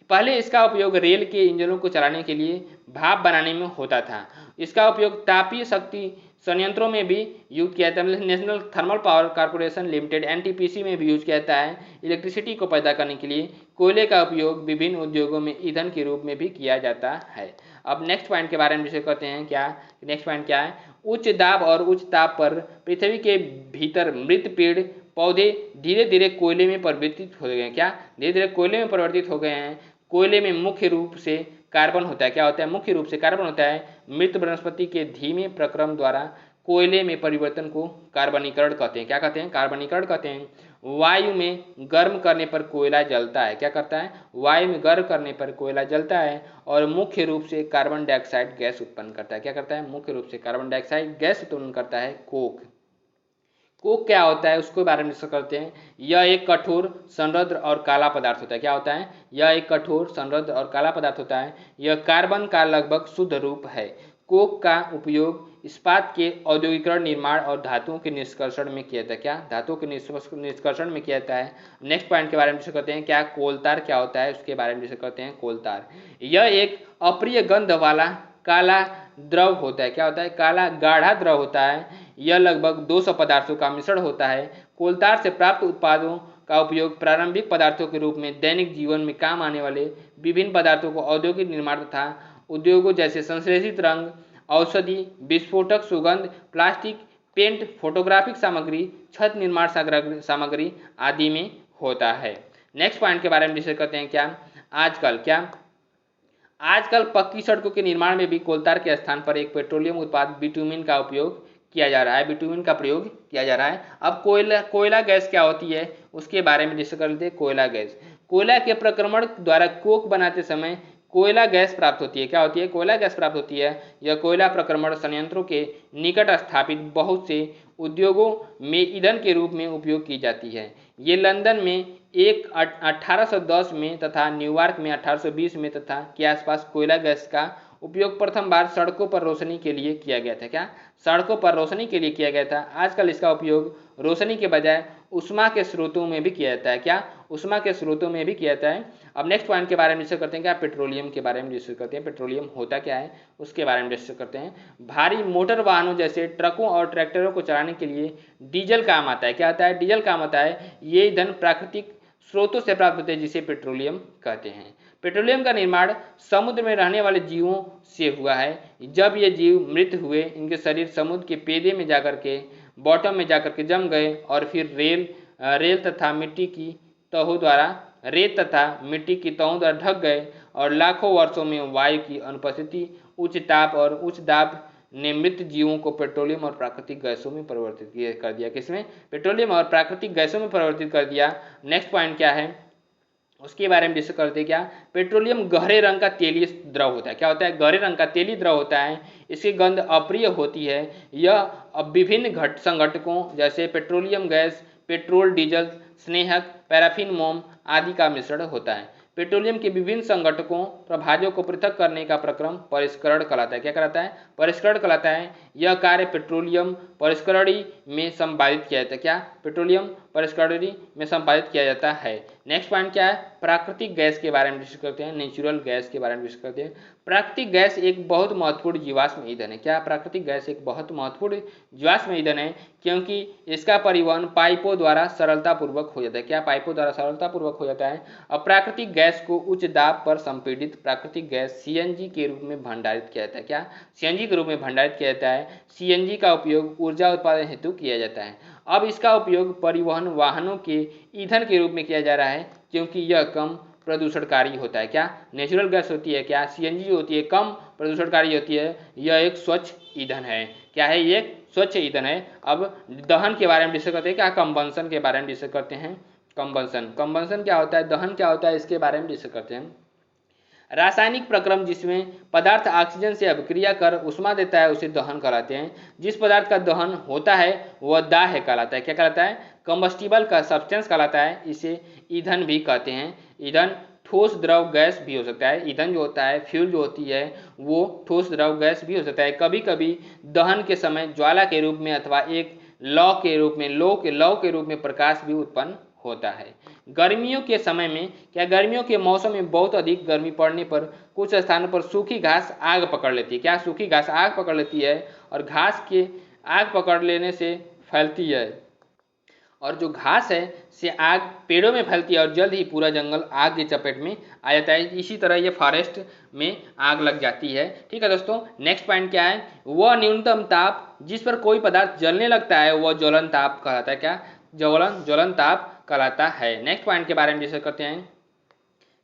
पहले इसका उपयोग रेल के इंजनों को चलाने के लिए भाप बनाने में होता था। इसका उपयोग तापीय शक्ति संयंत्रों में भी यूज किया जाता है, national thermal power corporation limited NTPC में भी यूज किया जाता है। इलेक्ट्रिसिटी को पैदा करने के लिए कोयले का उपयोग विभिन्न उद्योगों में ईंधन के रूप में भी किया जाता है। अब नेक्स्ट पॉइंट के बारे में डिस्कस करते हैं। क्या नेक्स्ट पॉइंट क्या है? उच्च दाब और उच्च ताप पर पृथ्वी के भीतर मृत पेड़ पौधे धीरे धीरे कोयले में परिवर्तित हो गए हैं। क्या? धीरे धीरे कोयले में परिवर्तित हो गए हैं। कोयले में मुख्य रूप से कार्बन होता है। क्या होता है? मुख्य रूप से कार्बन होता है। मृत वनस्पति के धीमे प्रक्रम द्वारा कोयले में परिवर्तन को कार्बनीकरण कहते हैं। क्या कहते हैं? कार्बनीकरण कहते हैं। वायु में गर्म करने पर कोयला जलता है। क्या करता है? वायु में गर्म करने पर कोयला जलता है और मुख्य रूप से कार्बन डाइऑक्साइड गैस उत्पन्न करता है। क्या करता है? मुख्य रूप से कार्बन डाइऑक्साइड गैस उत्पन्न करता है कोक। कोक क्या होता है उसके बारे में डिस्कस करते हैं। यह एक कठोर समृद्ध और काला पदार्थ होता है। क्या होता है? यह एक कठोर समृद्ध और काला पदार्थ होता है। यह कार्बन का लगभग शुद्ध रूप है। कोक का उपयोग इस्पात के औद्योगिकरण, निर्माण और धातुओं के निष्कर्षण में किया जाता है। क्या? धातुओं के निष्कर्षण में किया जाता है। नेक्स्ट पॉइंट के बारे में डिस्कस करते हैं। क्या? कोलतार क्या होता है उसके बारे में डिस्कस करते हैं। कोलतार यह एक अप्रिय गंध वाला काला द्रव होता है। क्या होता है? काला गाढ़ा द्रव होता है। यह लगभग 200 पदार्थों का मिश्रण होता है। कोलतार से प्राप्त उत्पादों का उपयोग प्रारंभिक पदार्थों के रूप में दैनिक जीवन में काम आने वाले विभिन्न पदार्थों को औद्योगिक निर्माण तथा उद्योगों जैसे संश्लेषित रंग, औषधि, विस्फोटक, सुगंध, प्लास्टिक, पेंट, फोटोग्राफिक सामग्री, छत निर्माण सामग्री आदि में होता है। नेक्स्ट पॉइंट के बारे में डिस्कस करते हैं। क्या? आजकल पक्की सड़कों के निर्माण में भी कोलतार के स्थान पर एक पेट्रोलियम उत्पाद बिटुमिन का उपयोग किया जा रहा है। बिटुमिन का प्रयोग किया जा रहा है। अब कोयला गैस क्या होती है उसके बारे में डिस्कस कर लेते हैं। कोयला गैस, कोयला के प्रक्रमण द्वारा कोक बनाते समय कोयला गैस प्राप्त होती है। क्या होती है? कोयला गैस प्राप्त होती है। यह कोयला प्रक्रमण संयंत्रों के निकट स्थापित बहुत से उद्योगों में ईंधन के रूप में उपयोग की जाती है। ये लंदन में 1810 में तथा न्यूयॉर्क में 1820 में तथा के आसपास कोयला गैस का उपयोग प्रथम बार सड़कों पर रोशनी के लिए किया गया था। क्या? सड़कों पर रोशनी के लिए किया गया था। आजकल इसका उपयोग रोशनी के बजाय उष्मा के स्रोतों में भी किया जाता है। क्या? उष्मा के स्रोतों में भी किया जाता है। अब नेक्स्ट पॉइंट के बारे में डिस्कस करते हैं। क्या? पेट्रोलियम के बारे में डिस्कस करते हैं। पेट्रोलियम होता क्या है उसके बारे में डिस्कस करते हैं। भारी मोटर वाहनों जैसे ट्रकों और ट्रैक्टरों को चलाने के लिए डीजल काम आता है। क्या आता है? डीजल काम आता है। ये ईंधन प्राकृतिक स्रोतों से प्राप्त होते हैं जिसे पेट्रोलियम कहते हैं। पेट्रोलियम का निर्माण समुद्र में रहने वाले जीवों से हुआ है। जब ये जीव मृत हुए, इनके शरीर समुद्र के पेदे में जाकर के बॉटम में जाकर के जम गए और फिर रेत तथा मिट्टी की तहों द्वारा ढक गए और लाखों वर्षों में वायु की अनुपस्थिति, उच्च ताप और उच्च दाब ने मृत जीवों को पेट्रोलियम और प्राकृतिक गैसों में परिवर्तित कर दिया। किसमें? पेट्रोलियम और प्राकृतिक गैसों में परिवर्तित कर दिया। नेक्स्ट पॉइंट क्या है उसके बारे में डिस्कस करते हैं। क्या? पेट्रोलियम गहरे रंग का तेलीय द्रव होता है। क्या होता है? गहरे रंग का तेलीय द्रव होता है। इसकी गंध अप्रिय होती है। यह विभिन्न संघटकों जैसे पेट्रोलियम गैस, पेट्रोल, डीजल, स्नेहक, पैराफिन, मोम आदि का मिश्रण होता है। पेट्रोलियम के विभिन्न संघटकों प्रभाजों को पृथक करने का प्रक्रम परिष्करण कहलाता है। क्या कहलाता है? परिष्करण कहलाता है। यह कार्य पेट्रोलियम परिष्करणी में संपादित किया जाता है। क्या? पेट्रोलियम परिष्करणी में संपादित किया जाता है। नेक्स्ट पॉइंट क्या है? प्राकृतिक गैस के बारे में डिस्कस करते हैं। नेचुरल गैस के बारे में डिस्कस करते हैं। प्राकृतिक गैस एक बहुत महत्वपूर्ण जीवाश्म ईंधन है। क्या? प्राकृतिक गैस एक बहुत महत्वपूर्ण जीवाश्म ईंधन है क्योंकि इसका परिवहन पाइपों द्वारा सरलतापूर्वक हो जाता है। क्या? पाइपों द्वारा सरलतापूर्वक हो जाता है। अब प्राकृतिक गैस को उच्च दाब पर संपीड़ित प्राकृतिक गैस सीएनजी के रूप में भंडारित किया जाता है। क्या? सीएनजी के रूप में भंडारित किया जाता है। सीएनजी का उपयोग ऊर्जा उत्पादन हेतु किया जाता है। अब इसका उपयोग परिवहन वाहनों के ईंधन के रूप में किया जा रहा है क्योंकि यह कम प्रदूषणकारी होता है। क्या? नेचुरल गैस होती है। क्या? सीएनजी होती है, कम प्रदूषणकारी होती है। यह एक स्वच्छ ईंधन है। क्या है? ये एक स्वच्छ ईंधन है। अब दहन के बारे में डिस्कस करते हैं। क्या? कंबंशन के बारे में डिस्कस करते हैं। कंबंशन क्या होता है, दहन क्या होता है, इसके बारे में डिस्कस करते हैं। रासायनिक प्रक्रम जिसमें पदार्थ ऑक्सीजन से अभिक्रिया कर उष्मा देता है उसे दहन कहलाते हैं। जिस पदार्थ का दहन होता है वह दाह्य कहलाता है। क्या कहलाता है? कंबस्टिबल का सब्सटेंस कहलाता है। इसे ईंधन भी कहते हैं। ईंधन ठोस द्रव गैस भी हो सकता है। ईंधन जो होता है, फ्यूल जो होती है, वो ठोस द्रव गैस भी हो सकता है। कभी कभी दहन के समय ज्वाला के रूप में अथवा एक लौ के रूप में प्रकाश भी उत्पन्न होता है। गर्मियों के समय में, क्या गर्मियों के मौसम में बहुत अधिक गर्मी पड़ने पर कुछ स्थानों पर सूखी घास आग पकड़ लेती है। क्या सूखी घास आग पकड़ लेती है और घास के आग पकड़ लेने से फैलती है, और जो घास है से आग पेड़ों में फैलती है और जल्द ही पूरा जंगल आग की चपेट में आ जाता है। इसी तरह ये फॉरेस्ट में आग लग जाती है। ठीक है दोस्तों, नेक्स्ट पॉइंट क्या है? वह न्यूनतम ताप जिस पर कोई पदार्थ जलने लगता है वह ज्वलन ताप कहलाता है। क्या? ज्वलन ताप कहलाता है। नेक्स्ट पॉइंट के बारे में डिस्कस करते हैं।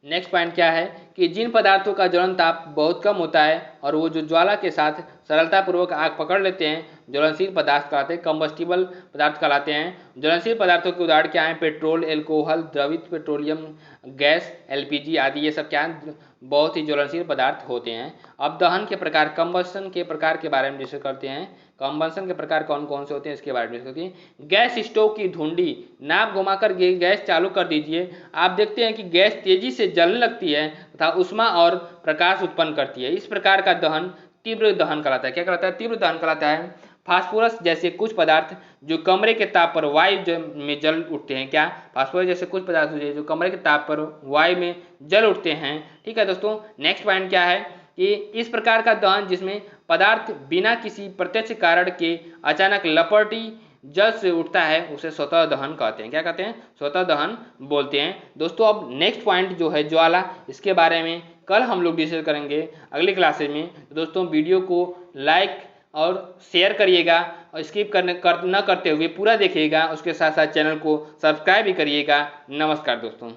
नेक्स्ट पॉइंट क्या है कि जिन पदार्थों का ज्वलन ताप बहुत कम होता है और वो जो ज्वाला के साथ सरलतापूर्वक आग पकड़ लेते हैं, ज्वलनशील पदार्थ कहलाते हैं, कंबस्टिबल पदार्थ कहलाते हैं। ज्वलनशील पदार्थों के उदाहरण क्या हैं? पेट्रोल, एल्कोहल, द्रवित पेट्रोलियम गैस, एलपीजी आदि, ये सब क्या हैं? बहुत ही ज्वलनशील पदार्थ होते हैं। अब दहन के प्रकार, कंबस्शन के प्रकार के बारे में डिस्कस करते हैं। कंबस्शन के प्रकार कौन कौन से होते हैं इसके बारे में डिस्कस करते हैं। गैस स्टोव की धुंडी, नाप घुमाकर गैस चालू कर दीजिए। आप देखते हैं कि गैस तेजी से जलने लगती है तथा उष्मा और प्रकाश उत्पन्न करती है। इस प्रकार का दहन तीव्र दहन कहलाता है। क्या कहलाता है? तीव्र दहन कहलाता है। फास्फोरस जैसे कुछ पदार्थ जो कमरे के ताप पर वायु में जल उठते हैं। क्या? फास्फोरस जैसे कुछ पदार्थ जो कमरे के ताप पर वायु में जल उठते हैं। ठीक है दोस्तों, नेक्स्ट पॉइंट क्या है कि इस प्रकार का दहन जिसमें पदार्थ बिना किसी प्रत्यक्ष कारण के अचानक लपटी जल से उठता है उसे स्वतः दहन कहते हैं। क्या कहते हैं? स्वतः दहन बोलते हैं। दोस्तों, अब नेक्स्ट पॉइंट जो है ज्वाला, इसके बारे में कल हम लोग डिस्कस करेंगे अगली क्लासेज में। दोस्तों, वीडियो को लाइक और शेयर करिएगा और स्किप न करते हुए पूरा देखिएगा। उसके साथ साथ चैनल को सब्सक्राइब भी करिएगा। नमस्कार दोस्तों।